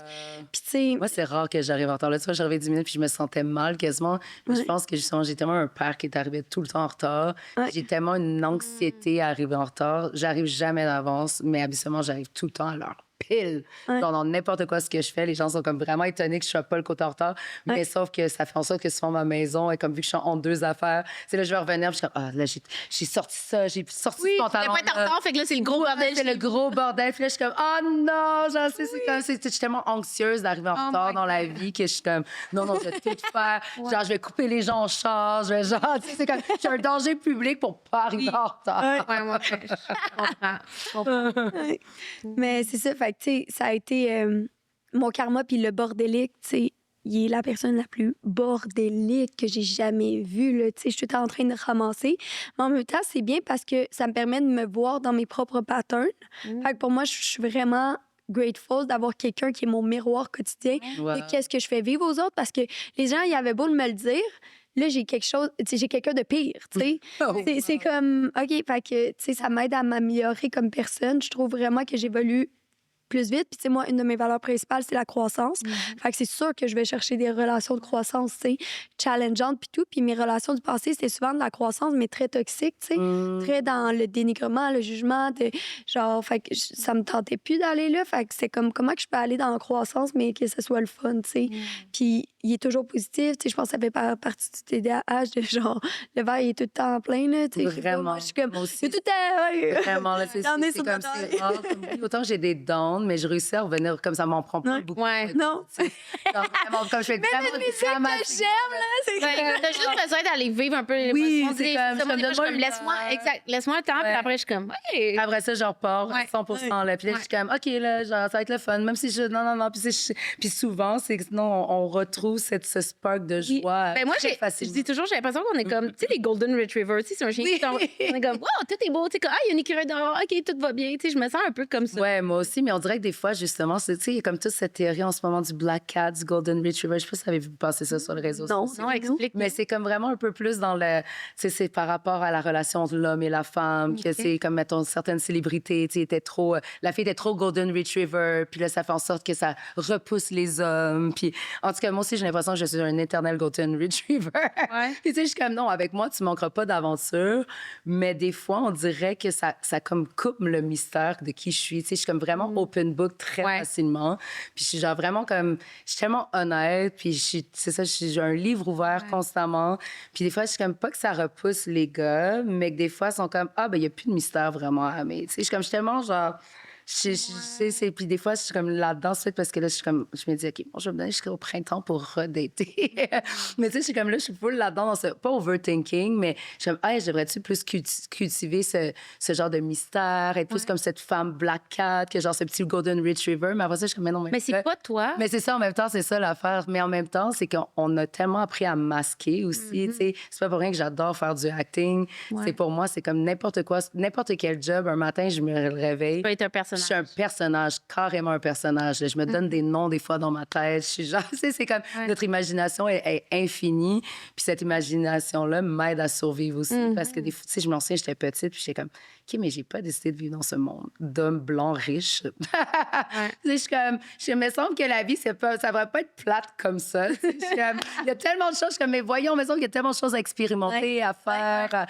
Puis, tu sais. Moi, c'est rare que j'arrive en retard. Là, tu vois, j'arrivais 10 minutes puis je me sentais mal quasiment. Mais je Ouais. pense que justement, j'ai tellement un père qui est arrivé tout le temps en retard. Ouais. J'ai tellement une anxiété à arriver en retard. J'arrive jamais d'avance, mais habituellement, j'arrive tout le temps à l'heure. Pile. Ouais. Genre, dans n'importe quoi ce que je fais, les gens sont comme vraiment étonnés que je sois pas le côté en retard. Mais Ouais. sauf que ça fait en sorte que souvent ma maison est comme vu que je suis entre deux affaires. C'est là, je vais revenir puis je suis comme, ah, là, j'ai sorti ça, j'ai sorti Oui, ce tu pantalon. pas être en retard, fait que là, c'est le gros bordel. C'est le gros bordel. Puis là, je suis comme, oh non, genre, c'est comme, je suis tellement anxieuse d'arriver en retard my dans la vie que je suis comme, non, je vais tout faire. Genre, je vais couper les gens en charge. Je vais, genre, tu sais, c'est comme, je suis un danger public pour pas arriver en retard. Ouais, moi, je comprends. Je comprends. Ouais. Mais c'est ça, fait que, tu sais, ça a été mon karma, puis le bordélique, tu sais, il est la personne la plus bordélique que j'ai jamais vue, là. Tu sais, je suis tout le temps en train de ramasser. Mais en même temps, c'est bien parce que ça me permet de me voir dans mes propres patterns. Fait que pour moi, je suis vraiment grateful d'avoir quelqu'un qui est mon miroir quotidien Wow. de qu'est-ce que je fais vivre aux autres, parce que les gens, ils avaient beau me le dire, là, j'ai quelque chose, tu sais, j'ai quelqu'un de pire, tu sais. Oh, C'est comme, OK, fait que, tu sais, ça m'aide à m'améliorer comme personne. Je trouve vraiment que j'évolue plus vite. Puis, tu sais, moi, une de mes valeurs principales, c'est la croissance. Fait que c'est sûr que je vais chercher des relations de croissance, tu sais, challengeantes, puis tout. Puis mes relations du passé, c'était souvent de la croissance, mais très toxique, tu sais. Très dans le dénigrement, le jugement. Genre, fait que ça me tentait plus d'aller là. Fait que c'est comme, comment que je peux aller dans la croissance, mais que ce soit le fun, tu sais. Puis il est toujours positif, tu sais. Je pense que ça fait partie du TDAH, de genre, le verre, il est tout le temps plein, là, tu sais. Je sais pas, Vraiment. moi, je suis comme, Moi aussi. il est tout le temps, ouais. Vraiment, là, c'est J'en ai c'est sur comme ma c'est taille. rare. Comme oui, autant que j'ai des downs, mais je réussis à revenir comme ça m'en prend pas Ouais. beaucoup. Ouais. Non. Tu sais, genre, vraiment, comme je fais vraiment Que j'aime, là, c'est Ouais, t'as juste besoin d'aller vivre un peu l'émotion. Oui, tu c'est sais, comme, ça, moi, je des fois, me je suis comme, donne laisse-moi, un- exact, laisse-moi le temps, puis Ouais. après, je suis comme, ouais. Après ça, je repars Ouais. 100% là. Puis là, je suis comme, OK, là, genre, ça va être le fun. Même si je. Non. Puis souvent, c'est que sinon, on retrouve ce spark de Oui. joie. Ben moi, très je facilement. dis toujours, j'ai l'impression qu'on est comme, tu sais, les Golden Retrievers, tu sais, c'est un chien Oui. qui tombe. On est comme, wow, tout est beau, tu sais, comme, ah, il y a une écureuil dehors, OK, tout va bien, tu sais, je me sens un peu comme ça. Ouais, moi aussi, mais on dirait que des fois, justement, tu sais, il y a comme toute cette théorie en ce moment du Black Cat, du Golden Retriever. Je sais pas si vous avez vu passer ça sur les réseaux Non. sociaux. Non, explique. Mais c'est comme vraiment un peu plus dans le. Tu sais, c'est par rapport à la relation entre l'homme et la femme, que Ok. c'est comme, mettons, certaines célébrités, tu sais, étaient trop. La fille était trop Golden Retriever, puis là, ça fait en sorte que ça repousse les hommes. Puis, en tout cas, moi aussi, j'ai l'impression que je suis un éternel Golden Retriever. Ouais. Puis, tu sais, je suis comme, non, avec moi, tu manqueras pas d'aventure. Mais des fois, on dirait que ça comme coupe le mystère de qui je suis. Tu sais, je suis comme vraiment open book très Ouais. facilement. Puis, je suis genre vraiment comme. Je suis tellement honnête. Puis, c'est ça, j'ai un livre ouvert constamment. Puis, des fois, je suis comme pas que ça repousse les gars, mais que des fois, ils sont comme, ah, ben, il n'y a plus de mystère vraiment à aimer. Tu sais, je suis tellement genre. Puis des fois, je suis comme là-dedans, c'est parce que là, je me dis, OK, bon, je vais me donner jusqu'au printemps pour redater. Mais tu sais, je suis comme là, je suis full là-dedans, dans pas overthinking, mais je suis comme, hey, je devrais-tu plus cultiver ce genre de mystère, être plus comme cette femme black cat, que genre ce petit golden retriever. Mais après ça, je suis comme, mais non, Mais c'est pas toi. mais c'est ça, en même temps, c'est ça l'affaire. Mais en même temps, c'est qu'on a tellement appris à masquer aussi, tu sais. C'est pas pour rien que j'adore faire du acting. C'est pour moi, c'est comme n'importe quoi, n'importe quel job. Un matin, je me réveille. Tu peux être un Je personnage. suis un personnage, carrément un personnage. Je me donne des noms des fois dans ma tête. Je suis genre, tu sais, c'est comme notre imagination est infinie. Puis cette imagination-là m'aide à survivre aussi. Parce que des fois, tu sais, je me souviens, j'étais petite, puis j'étais comme, OK, mais j'ai pas décidé de vivre dans ce monde d'hommes blancs riches. Tu sais, je suis comme, je me semble que la vie, ça devrait pas être plate comme ça. Tu sais, je suis comme, il y a tellement de choses, je suis comme, mais voyons, il me semble qu'il y a tellement de choses à expérimenter, à faire,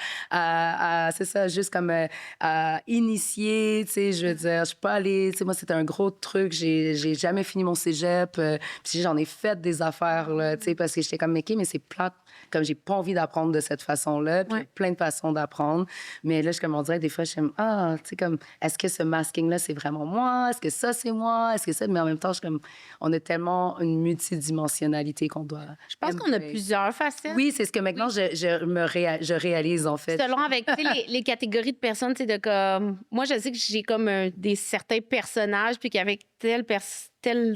c'est ça, juste comme à initier, tu sais, je veux dire, je suis pas allée, tu sais, moi, c'était un gros truc, j'ai jamais fini mon cégep, puis j'en ai fait des affaires, là, tu sais, parce que j'étais comme, OK, mais c'est plate, comme j'ai pas envie d'apprendre de cette façon-là, puis il y a plein de façons d'apprendre, mais là, comme on dirait, des fois, fois, je suis comme, ah, tu sais, comme, est-ce que ce masking-là, c'est vraiment moi? Est-ce que ça, c'est moi? Est-ce que ça... Mais en même temps, je suis comme, on a tellement une multidimensionnalité qu'on doit... Je pense qu'on a plusieurs facettes. Oui, c'est ce que maintenant, je réalise, en fait. Selon avec tu sais, les catégories de personnes, c'est de comme. Moi, je sais que j'ai comme certains personnages, puis qu'avec telle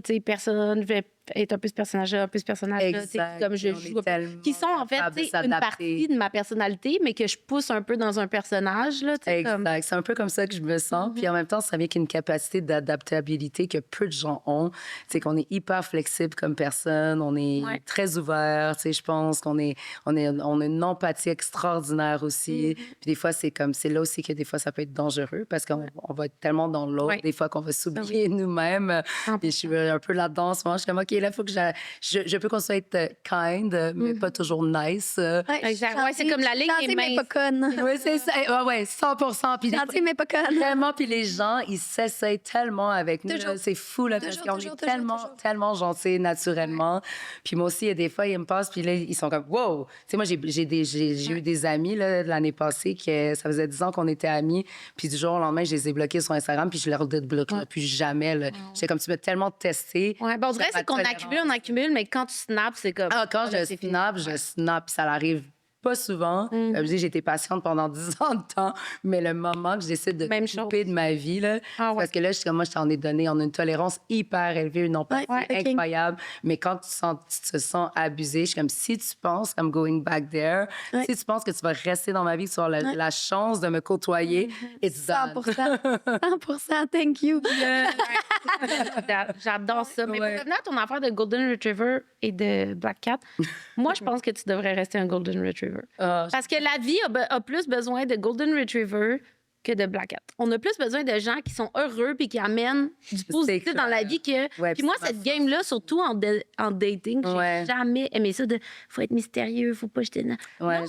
tu sais, personne, je vais être un peu ce personnage-là, un peu ce personnage-là. Tu sais, comme je joue. Qui sont en fait tu sais, une partie de ma personnalité, mais que je pousse un peu dans un personnage. Là, tu sais, exact. comme... C'est un peu comme ça que je me sens. Puis en même temps, ça vient qu'une capacité d'adaptabilité que peu de gens ont. C'est qu'on est hyper flexible comme personne, on est très ouvert. Tu sais, je pense qu'on on a une empathie extraordinaire aussi. Puis des fois, c'est là aussi que des fois, ça peut être dangereux parce qu'on va être tellement dans l'autre, des fois qu'on va s'oublier nous-mêmes. Puis je suis un peu là-dedans en ce moment. Je suis comme, OK, là, il faut que je peux qu'on soit être kind, mais pas toujours nice. Exact. Ouais, c'est comme la ligne est mais pas mince. conne. Oui, c'est ça. Ouais, 100%. Puis Gentil, mais pas conne. vraiment, puis les gens, ils s'essayent tellement avec nous. là. C'est fou, là, parce qu'on est tellement gentils naturellement. Puis moi aussi, il y a des fois, ils me passent, puis là, ils sont comme, wow! Tu sais, moi, j'ai eu des amis là, l'année passée, que ça faisait 10 ans qu'on était amis, puis du jour au lendemain, je les ai bloqués sur Instagram, puis je leur débloquerai plus jamais. Là. J'étais comme, tu m'as tellement testé. Ouais, bon, on dirait c'est qu'on accumule, mais quand tu snaps, c'est comme. Ah, quand je snap, puis ça arrive pas souvent. Comme je dis, j'ai été patiente pendant 10 ans de temps, mais le moment que je décide de couper de ma vie, là, parce que là, moi, je t'en ai donné, on a une tolérance hyper élevée, une empathie incroyable, mais quand tu te sens abusé, je suis comme, si tu penses, comme going back there, si tu penses que tu vas rester dans ma vie, que tu vas avoir la chance de me côtoyer, it's done. 100%, thank you. J'adore ça. Mais pour revenir à ton affaire de Golden Retriever et de Black Cat, moi, je pense que tu devrais rester un Golden Retriever. Parce que la vie a plus besoin de Golden Retriever que de Black Cat. On a plus besoin de gens qui sont heureux puis qui amènent du positif dans la vie que... puis moi, cette game-là, surtout en dating, j'ai jamais aimé ça de « faut être mystérieux, faut pas jeter... »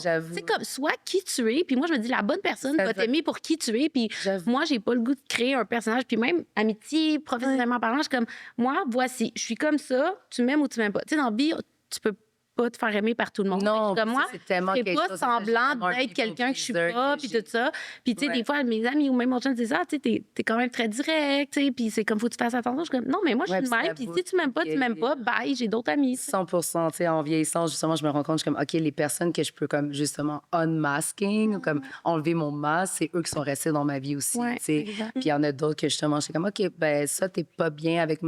j'avoue. C'est comme, soit qui tu es, puis moi, je me dis, la bonne personne va t'aimer pour qui tu es, puis moi, j'ai pas le goût de créer un personnage, puis même amitié, professionnellement parlant, je suis comme, moi, voici, je suis comme ça, tu m'aimes ou tu m'aimes pas. Tu sais, dans la vie, tu peux pas te faire aimer par tout le monde. Non, comme moi, c'est tellement je fais pas semblant d'être quelqu'un que je suis pas, puis tout ça. Puis, tu sais, des fois, mes amis ou même mon chum disent « Ah, tu sais, t'es quand même très direct, tu sais, puis c'est comme, faut que tu fasses attention. » Je suis comme, non, mais moi, je suis de même, puis si tu m'aimes pas, tu m'aimes pas, bye, j'ai d'autres amis. 100%, tu sais, en vieillissant, justement, je me rends compte, je suis comme, OK, les personnes que je peux, comme, justement, unmasking, comme, enlever mon masque, c'est eux qui sont restés dans ma vie aussi, tu sais. Puis il y en a d'autres que, justement, je suis comme, OK, ben ça, t'es pas bien avec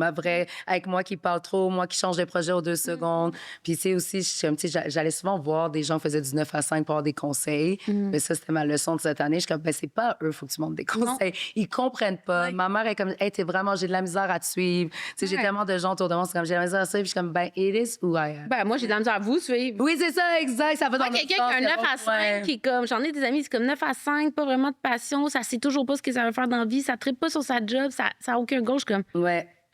avec moi qui parle trop, moi qui change de projet aux 2 secondes. Puis, tu sais, aussi, j'allais souvent voir des gens qui faisaient du 9 à 5 pour avoir des conseils. Mais ça, c'était ma leçon de cette année. Je suis comme, ben, c'est pas eux, il faut que tu montres des conseils. Ils comprennent pas. Ma mère est comme, hey, j'ai de la misère à te suivre. Tu sais, j'ai tellement de gens autour de moi, c'est comme, j'ai de la misère à te suivre. Puis je suis comme, ben, it is who I am. Ben, moi, j'ai de la misère à vous suivre. Oui, c'est ça, exact. Ça va dans quelqu'un qui a un 9 à 5 qui est comme, j'en ai des amis, c'est comme 9 à 5, pas vraiment de passion, ça sait toujours pas ce que ça veut faire dans la vie, ça trippe pas sur sa job, ça a aucun goût. Je suis comme,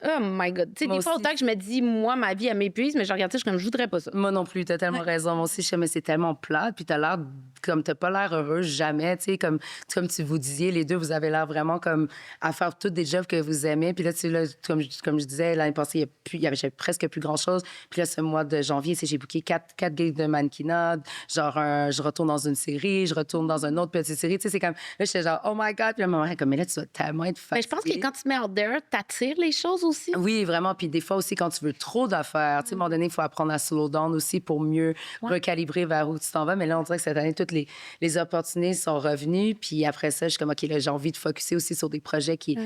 oh my God. Tu sais, des fois, autant que je me dis, moi, ma vie, elle m'épuise, mais je regarde ça, je suis comme, je voudrais pas ça. Moi non plus, t'as tellement raison. Moi aussi, je sais, mais c'est tellement plate. Puis t'as l'air, comme t'as pas l'air heureux jamais, tu sais, comme tu vous disiez, les deux, vous avez l'air vraiment comme à faire tous des jobs que vous aimez. Puis là, tu sais, là, comme je disais, l'année passée, j'avais presque plus grand-chose. Puis là, ce mois de janvier, j'ai booké 4 gigs de mannequinat. Genre, je retourne dans une série, je retourne dans une autre petite série. Tu sais, c'est comme, là, j'étais genre, oh my God. Puis là, ma mère est comme, mais là, tu vas tellement être fatiguée. Mais je pense que quand tu te mets out there, t'attires les choses aussi. Oui, vraiment. Puis des fois aussi, quand tu veux trop d'affaires, tu sais, à un moment donné, il faut apprendre à slow down aussi pour mieux recalibrer vers où tu t'en vas. Mais là, on dirait que cette année, toutes les opportunités sont revenues. Puis après ça, je suis comme, OK, là, j'ai envie de focusser aussi sur des projets qui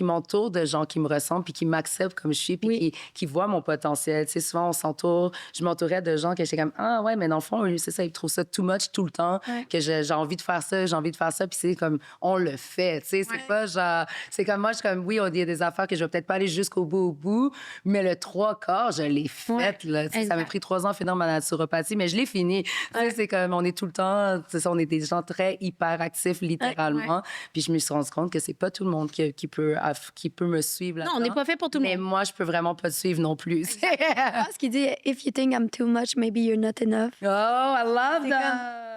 m'entourent de gens qui me ressemblent puis qui m'acceptent comme je suis puis qui voient mon potentiel. Tu sais, souvent, je m'entourais de gens que j'étais comme, ah ouais, mais dans le fond, c'est ça, ils trouvent ça too much tout le temps, que j'ai envie de faire ça, j'ai envie de faire ça. Puis c'est comme, on le fait, tu sais, c'est pas genre, c'est comme moi, je suis comme, oui, il y a des affaires que je vais peut-être pas aller jusqu'au bout, mais le 3/4, je l'ai fait. Là. Ça m'a pris 3 ans à finir ma naturopathie, mais je l'ai fini. C'est comme, on est tout le temps, on est des gens très hyper actifs, littéralement. Puis je me suis rendu compte que c'est pas tout le monde qui peut me suivre là-dedans. Non, on n'est pas fait pour tout le monde. Mais moi, je peux vraiment pas te suivre non plus. Ce qu'il dit, if you think I'm too much, maybe you're not enough. Oh, I love that!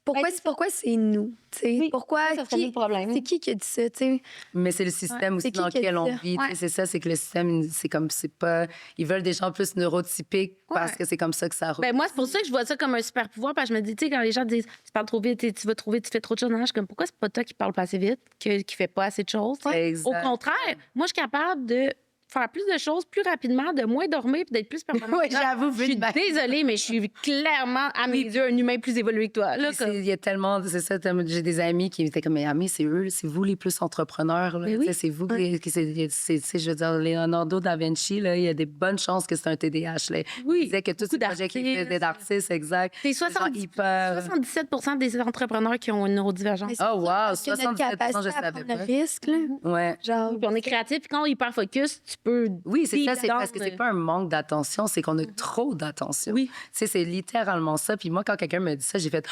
Pourquoi c'est nous? T'sais? Oui, Pourquoi? ça serait le problème. C'est qui a dit ça? T'sais? Mais c'est le système aussi C'est qui dans qui a lequel dit on ça? vit. Ouais. C'est ça, c'est que le système, c'est comme, c'est pas... Ils veulent des gens plus neurotypiques parce Ouais. que c'est comme ça que ça roule. Ben moi, c'est pour ça que je vois ça comme un super pouvoir. Parce que je me dis, tu sais, quand les gens disent tu parles trop vite, tu vas trop vite, tu fais trop de choses, non, je suis comme pourquoi c'est pas toi qui parles pas assez vite, qui fait pas assez de choses? Exact. Au contraire, moi, je suis capable de faire plus de choses plus rapidement, de moins dormir puis d'être plus performante. Oui, j'avoue, Je suis désolée, mais je suis clairement, à mes yeux, un humain plus évolué que toi. Là, Puis comme... il y a tellement, c'est ça, j'ai des amis qui étaient comme, mais Amé, c'est eux, c'est vous les plus entrepreneurs. Là. Mais oui. Tu sais, c'est vous qui, je veux dire, Leonardo da Vinci, là, il y a des bonnes chances que c'est un TDAH. Là. Oui, Il disait que tous beaucoup ces projets qu'il d'artistes. faisait d'artistes, exact. C'est des gens hyper... 77 des entrepreneurs qui ont une neurodivergence. Mais c'est Oh, pour wow, parce que notre 77%, je capacité à savais prendre pas. le risque, là. Ouais. Genre, Puis on est créatif, puis quand on est hyper focus, tu peux. Oui, c'est ça, deep c'est parce que down, c'est pas un manque d'attention, c'est qu'on a trop d'attention. Oui. Tu sais, c'est littéralement ça. Puis moi, quand quelqu'un me dit ça, j'ai fait...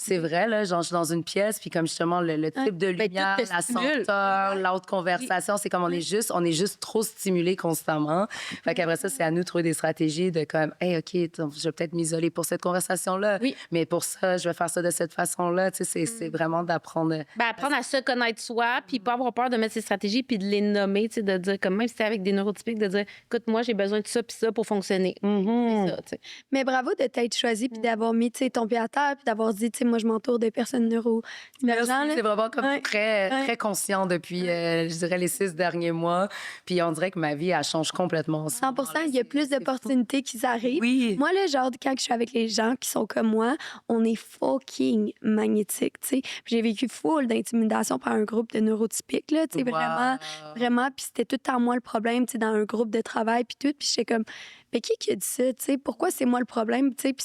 C'est vrai, là, genre, je suis dans une pièce, puis comme justement, le type de Ben, lumière, tout te la stimule. senteur, l'autre conversation, c'est comme on est juste trop stimulé constamment. Fait qu'après ça, c'est à nous de trouver des stratégies de comme, hey, OK, je vais peut-être m'isoler pour cette conversation-là, Oui. mais pour ça, je vais faire ça de cette façon-là. Tu sais, c'est vraiment d'apprendre. Ben, apprendre à se connaître soi, puis pas avoir peur de mettre ses stratégies, puis de les nommer, tu sais, de dire, comme même si c'est avec des neurotypiques, de dire, écoute, moi, j'ai besoin de ça, puis ça pour fonctionner. C'est ça, tu sais. mais bravo de t'être choisi puis d'avoir mis tu sais, ton pied à terre puis d'avoir dit, tu sais, moi, je m'entoure de personnes neurodivergentes. là. C'est vraiment comme Ouais. très, très conscient depuis, je dirais, les 6 derniers mois. Puis on dirait que ma vie, elle change complètement. en ce 100 moment-là. il y a plus C'est d'opportunités qui arrivent. Oui. Moi, là, genre, quand je suis avec les gens qui sont comme moi, on est fucking magnétique, tu sais. Puis j'ai vécu full d'intimidation par un groupe de neurotypiques, là, tu sais, vraiment, vraiment. Puis c'était tout le temps moi le problème, tu sais, dans un groupe de travail, puis tout. Puis j'étais comme, mais qui a dit ça, tu sais? Pourquoi c'est moi le problème, tu sais? Puis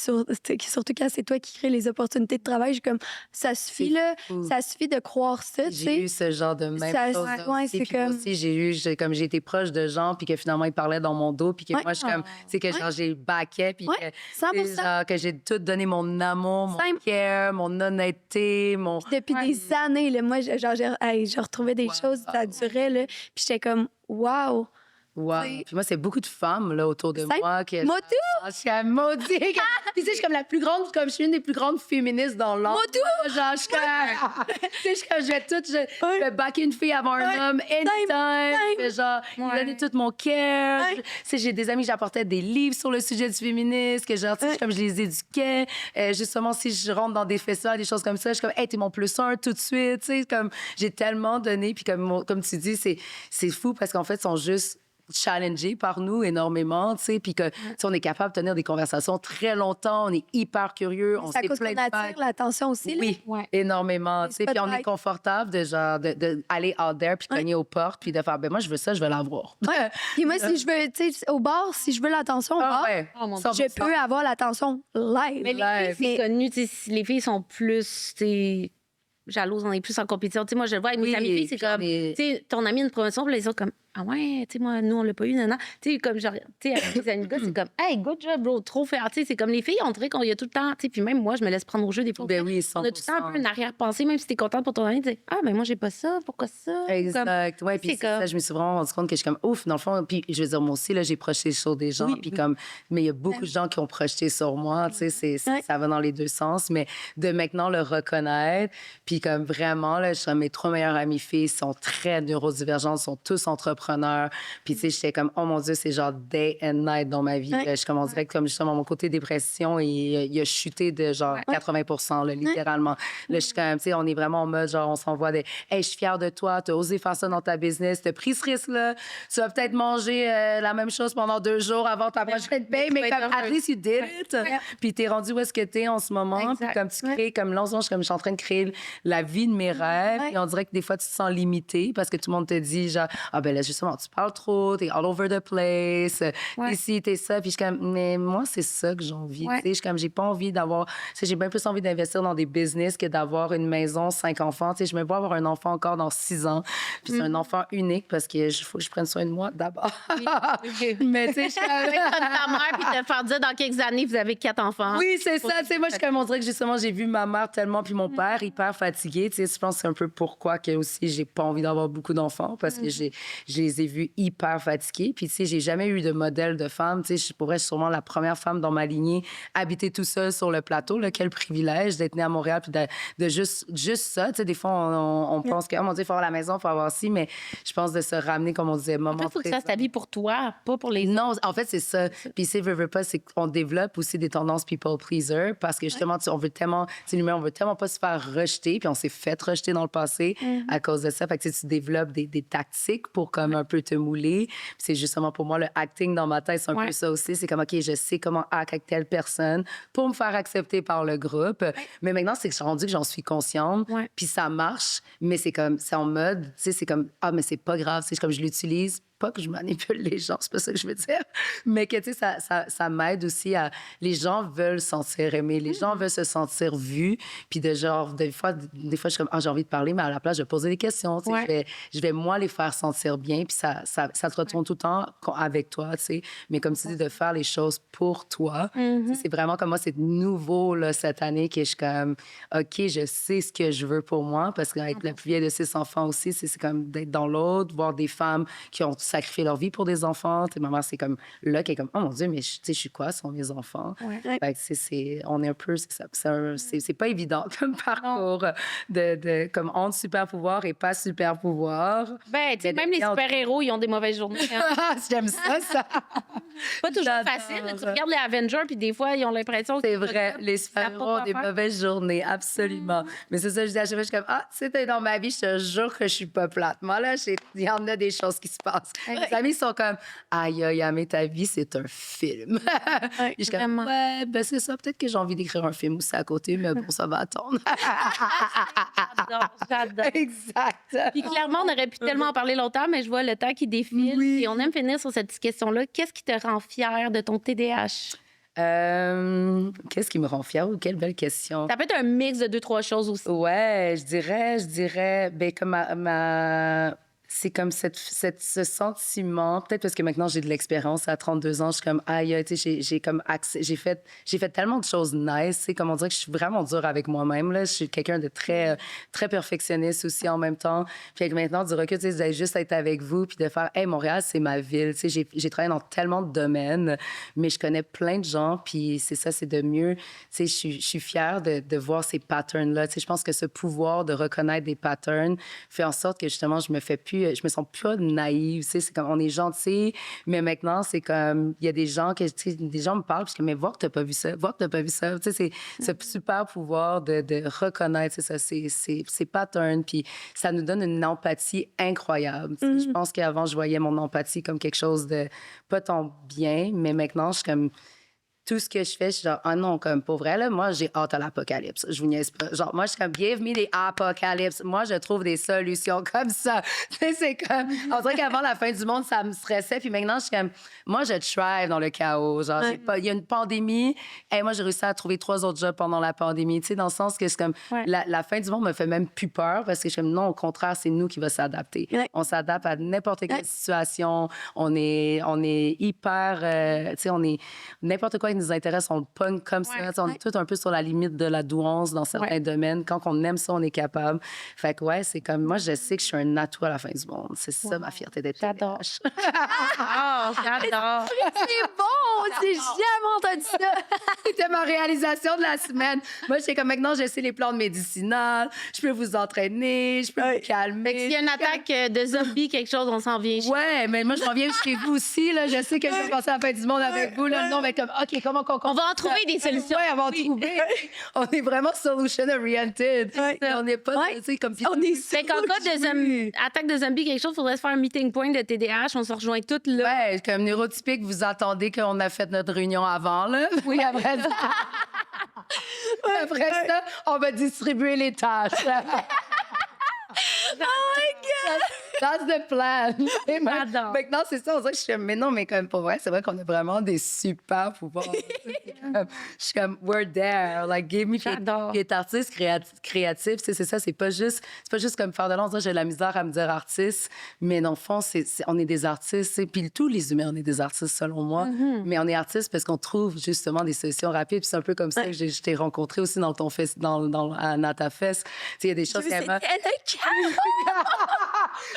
surtout quand c'est toi qui crée les opportunités de travail, je suis comme, ça suffit, là. fou. Ça suffit de croire ça, tu J'ai eu sais. ce genre de même Ça- chose. ouais, aussi. c'est Puis comme- aussi, j'ai été proche de gens, puis que finalement, ils parlaient dans mon dos, puis que Ouais. moi, je suis comme, tu sais, que genre, j'ai baqué, puis Ouais, que, 100 tu sais, genre, que j'ai tout donné mon amour, mon Simple. care, mon honnêteté, mon... Depuis des années, là, moi, genre, je retrouvais des Wow. choses, ça durait, là. Puis j'étais comme, wow. Wow. C'est- Puis moi, c'est beaucoup de femmes, là, autour de Simple. moi. Que Motu! Je suis à maudit. Puis tu sais, je suis comme la plus grande, comme je suis une des plus grandes féministes dans l'ordre. Motu! Genre, je suis comme... tu sais, je vais je vais backer une fille avant un Ouais. homme anytime. Same. Je vais genre, Ouais. lui donner tout mon care. Ouais. Tu sais, j'ai des amis, j'apportais des livres sur le sujet du féminisme, que genre, tu sais, Ouais. comme je les éduquais. Justement, si je rentre dans des festivals, des choses comme ça, je suis comme, hey, t'es mon plus un tout de suite. Tu sais, comme, j'ai tellement donné. Puis comme tu dis, c'est fou parce qu'en fait, ils sont juste challengés par nous énormément, tu sais, puis que, tu sais, on est capable de tenir des conversations très longtemps, on est hyper curieux, on C'est à sait cause plein qu'on de attire facts. l'attention aussi, là. Oui, Ouais. énormément, Les tu sais, puis on est spotlights. confortable de genre, de aller out there, puis cogner aux portes, puis de faire, ben moi, je veux ça, je veux l'avoir. Ouais. Puis moi, si je veux, tu sais, au bar, si je veux l'attention au Ah bar, ouais, Oh mon Dieu. 100%. je peux avoir l'attention live. Mais les filles, c'est connu, tu sais, si les filles sont plus, tu sais, jalouses, on est plus en compétition. Tu sais, moi, je le vois avec mes Oui, amies filles, c'est puis comme, on est- tu sais, ton ami a une promotion, puis les autres, comme, ah ouais, tu sais, moi, nous, on l'a pas eu, non, non. Tu sais, comme, genre, tu sais, avec mes amis gars, c'est comme, hey, good job, bro, trop faire. Tu sais, c'est comme les filles, on dirait qu'on y a tout le temps, tu sais, puis même moi, je me laisse prendre au jeu des fois. Ben oui, 100%. On a tout le temps un peu une arrière-pensée, même si t'es contente pour ton ami, tu dis, ah, ben moi, j'ai pas ça, pourquoi ça? Comme, Exact. Ouais, puis c'est c'est ça, comme- je me suis vraiment rendu compte que je suis comme ouf, dans le fond. Puis je veux dire, moi aussi, là, j'ai projeté sur des gens. Oui, Puis oui. comme, mais il y a beaucoup de gens qui ont projeté sur moi. Tu sais, Ouais. ça va dans les deux sens. Mais de maintenant le reconnaître, puis comme vraiment, là, mes 3 meilleures amies filles sont très neurodivergentes, sont tous entrepreneurs. Puis tu sais, j'étais comme, oh mon Dieu, c'est genre day and night dans ma vie. Ouais. Là, je commence direct comme justement mon côté dépression, il a chuté de genre 80 là, littéralement. Là, je suis comme, tu sais, on est vraiment en mode, genre, on s'envoie des, hey, je suis fière de toi, t'as osé faire ça dans ta business, t'as pris ce risque-là, tu vas peut-être manger la même chose pendant 2 jours avant ta prochaine paye, mais tu vas comme, être at heureuse. least you did it. Puis t'es rendu où est-ce que t'es en ce moment, puis Exact. comme tu crées, comme l'once, je suis en train de créer la vie de mes rêves, Ouais. puis on dirait que des fois, tu te sens limité parce que tout le monde te dit, genre, ah ben là, justement, tu parles trop, t'es all over the place, Ouais. t'es ci, t'es ça, puis je suis comme, mais moi, c'est ça que j'ai envie, Ouais. tu sais, je suis comme, j'ai pas envie d'avoir, tu sais, j'ai bien plus envie d'investir dans des business que d'avoir une maison, 5 enfants, tu sais, je me vois avoir un enfant encore dans 6 ans, puis c'est un enfant unique parce que faut que je prenne soin de moi d'abord. Mais tu sais, je suis Avec comme... ta mère, puis te faire dire dans quelques années, vous avez 4 enfants. Oui, c'est ça. Tu sais, moi, je suis comme on dirait que justement, j'ai vu ma mère tellement, puis mon père hyper fatigué. Tu sais, je pense que c'est un peu pourquoi que aussi j'ai pas envie d'avoir beaucoup d'enfants parce que j'ai je les ai vues hyper fatiguées. Puis, tu sais, j'ai jamais eu de modèle de femme. Tu sais, je pourrais être sûrement la première femme dans ma lignée, habiter tout seul sur le plateau. Là, quel privilège d'être née à Montréal, puis de juste ça. Tu sais, des fois, on pense que, oh mon Dieu, il faut avoir la maison, il faut avoir ci, mais je pense de se ramener, comme on disait, moment En fait, il faut que ça s'habille pour toi, pas pour les autres. non, en fait, c'est ça. Puis, si veux pas, c'est qu'on développe aussi des tendances people pleaser parce que justement, on veut tellement, tu sais, l'humain, on veut tellement pas se faire rejeter, puis on s'est fait rejeter dans le passé à cause de ça. Fait que tu développes des tactiques pour comme un peu te mouler. Puis c'est justement pour moi, le acting dans ma tête, c'est un peu ça aussi. C'est comme, OK, je sais comment hack avec telle personne pour me faire accepter par le groupe. Mais maintenant, c'est que je suis rendue que j'en suis consciente, puis ça marche, mais c'est comme, c'est en mode, tu sais, c'est comme, ah, mais c'est pas grave, c'est comme je l'utilise. Pas que je manipule les gens, c'est pas ça que je veux dire, mais que, tu sais, ça m'aide aussi à... Les gens veulent se sentir aimés, les gens veulent se sentir vus, puis de genre, des fois, je suis comme, ah, j'ai envie de parler, mais à la place, je vais poser des questions, tu sais, je vais, moi, les faire sentir bien, puis ça te retourne tout le temps avec toi, tu sais, mais comme tu dis, de faire les choses pour toi, tu sais, c'est vraiment comme moi, c'est nouveau, là, cette année, que je suis comme, OK, je sais ce que je veux pour moi, parce qu'avec la plus vieille de 6 enfants aussi, c'est comme d'être dans l'autre, voir des femmes qui ont sacrifier leur vie pour des enfants. T'sais, ma mère, c'est comme là, qui est comme, oh mon Dieu, mais je suis quoi, ce sont mes enfants? Fait que, on est un peu, c'est pas évident comme parcours comme honte super pouvoir et pas super pouvoir. Ben, tu sais, même les super-héros, ils ont des mauvaises journées. Hein. J'aime ça. Pas toujours facile. Tu regardes les Avengers, puis des fois, ils ont l'impression que... C'est vrai, les super-héros ont des mauvaises journées, absolument. Mais c'est ça, je dis à chaque fois, je suis comme, ah, c'était dans ma vie, je te jure que je suis pas plate. Moi, là, il y en a des choses qui se passent. Mes amis sont comme, aïe, aïe, mais ta vie, c'est un film. Je suis comme, ouais, ben c'est ça. Peut-être que j'ai envie d'écrire un film aussi à côté, mais bon, ça va attendre. J'adore. Exact. Puis clairement, on aurait pu tellement en parler longtemps, mais je vois le temps qui défile. Et on aime finir sur cette petite question-là. Qu'est-ce qui te rend fière de ton TDAH? Qu'est-ce qui me rend fière? Quelle belle question. Ça peut être un mix de 2-3 choses aussi. Ouais, je dirais, ben comme c'est comme ce sentiment, peut-être parce que maintenant j'ai de l'expérience à 32 ans, je suis comme, aïe, tu sais, j'ai comme j'ai fait tellement de choses nice, tu sais, comme on dirait que je suis vraiment dure avec moi-même, là. Je suis quelqu'un de très, très perfectionniste aussi en même temps. Puis avec maintenant, du recul, tu sais, juste être avec vous, puis de faire, hey, Montréal, c'est ma ville, tu sais, j'ai travaillé dans tellement de domaines, mais je connais plein de gens, puis c'est ça, c'est de mieux, tu sais, je suis fière de voir ces patterns-là, tu sais, je pense que ce pouvoir de reconnaître des patterns fait en sorte que justement, je me sens plus naïve, tu sais, c'est comme, on est gentil, mais maintenant, c'est comme, il y a des gens que, tu sais, des gens me parlent, puis je suis comme, mais vois que t'as pas vu ça, tu sais, c'est ce super pouvoir de reconnaître, c'est ça, ces patterns, puis ça nous donne une empathie incroyable. Je pense qu'avant, je voyais mon empathie comme quelque chose de pas tant bien, mais maintenant, je suis comme, tout ce que je fais, je suis genre, ah non, comme pour vrai, là, moi, j'ai hâte à l'apocalypse. Je vous niaise pas. Genre, moi, je suis comme, give me des apocalypses. Moi, je trouve des solutions comme ça. Tu sais, c'est comme, on dirait qu'avant la fin du monde, ça me stressait. Puis maintenant, je suis comme, moi, je thrive dans le chaos. Genre, il y a une pandémie. Et moi, j'ai réussi à trouver 3 autres jobs pendant la pandémie. Tu sais, dans le sens que c'est comme, la fin du monde me fait même plus peur parce que je suis comme, non, au contraire, c'est nous qui va s'adapter. On s'adapte à n'importe quelle situation. On est hyper, tu sais, on est n'importe quoi qui nous intéresse, on le pogne comme ça. On est tout un peu sur la limite de la douance dans certains domaines. Quand on aime ça, on est capable. Fait que ouais, c'est comme, moi, je sais que je suis un atout à la fin du monde. C'est ça, ma fierté d'être J'adore. J'adore. C'est bon! J'ai jamais entendu ça! C'était ma réalisation de la semaine. Moi, j'étais comme, maintenant, je sais les plantes médicinales, je peux vous entraîner, je peux vous calmer. Fait que s'il y a une attaque de zombies, quelque chose, on s'en vient. Ouais, mais moi, je m'en viens chez vous aussi. Là. Je sais que je vais passer à la fin du monde avec vous. Là. Le nom va être comme, OK, comment on va en trouver des solutions. Oui, on va en trouver. On est vraiment solution-oriented. On n'est pas, tu sais, comme... On est fait qu'en cas de attaque de zombies, quelque chose, il faudrait se faire un meeting point de TDAH. On se rejoint toutes là. Ouais, comme neurotypique, vous attendez qu'on a fait notre réunion avant, là. Oui, après ça. Après ça, on va distribuer les tâches. Oh my God! That's the plan. J'adore. Maintenant, c'est ça, on dirait que je suis comme, mais non, mais comme pour vrai, c'est vrai qu'on a vraiment des super pouvoirs. Je suis comme, we're there. Like, give me. J'adore. Puis être artiste créatif, tu sais, c'est ça, c'est pas juste comme faire de l'art. On dirait, j'ai de la misère à me dire artiste, mais dans le fond, on est des artistes, tu sais. Puis tous les humains, on est des artistes, selon moi. Mais on est artistes parce qu'on trouve justement des solutions rapides. Puis c'est un peu comme ça que je t'ai rencontré aussi dans ton à NataFest. Tu sais, il y a des choses qui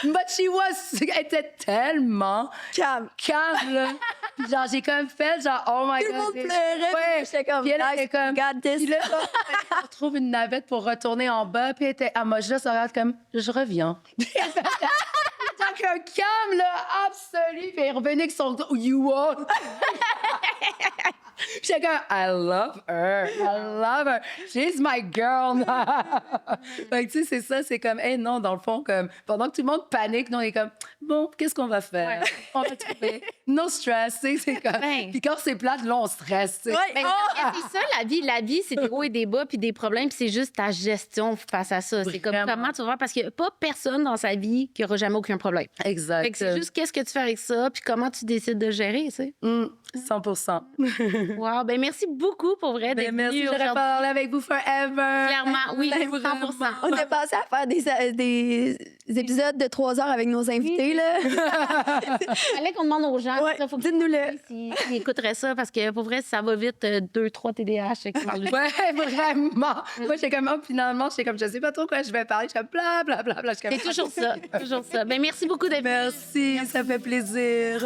But elle était tellement Calme. calme, là. Puis genre, j'ai comme fait, genre, oh my Tout God. le monde c'est- pleurait. Ouais. J'étais comme, Puis elle était nice, comme, got this. puis là, on retrouve une navette pour retourner en bas. Puis elle m'a juste regardé comme, je reviens. Donc, un calme, là, absolu. Puis elle est revenue avec son You are. Puis j'étais comme, I love her. She's my girl. Fait que, tu sais, c'est ça, c'est comme, hey, non, dans le fond, comme, pendant que tout le monde panique, nous, on est comme, bon, qu'est-ce qu'on va faire? Ouais. On va trouver. No stress, tu sais, c'est comme. Ben. Puis quand c'est plate, là, on stresse, tu sais. Ouais. Ben, c'est ça, la vie. La vie, c'est des hauts et des bas, puis des problèmes, puis c'est juste ta gestion face à ça. C'est comme Vraiment. comment tu vas faire, parce qu'il n'y a pas personne dans sa vie qui n'aura jamais aucun problème. Exact. Fait que c'est juste qu'est-ce que tu fais avec ça, puis comment tu décides de gérer, tu sais. 100%. Wow, ben merci beaucoup pour vrai d'être Ben, merci, venu j'aurais aujourd'hui. parlé avec vous forever. Clairement, oui, Ben, 100%. On est passé à faire des épisodes de 3 heures avec nos invités, là. Fallait qu'on demande aux gens. Ouais, ça, faut dites-nous-le. s'ils écouteraient ça, parce que pour vrai, ça va vite, 2-3 TDAH. c'est que- Ouais, vraiment. Moi, j'étais comme, oh, finalement, j'étais comme, je sais pas trop quoi je vais parler. Je suis comme, bla, bla, bla, bla. Je suis comme, C'est toujours ça, toujours ça. Ben merci beaucoup d'être venu. Merci, ça fait plaisir.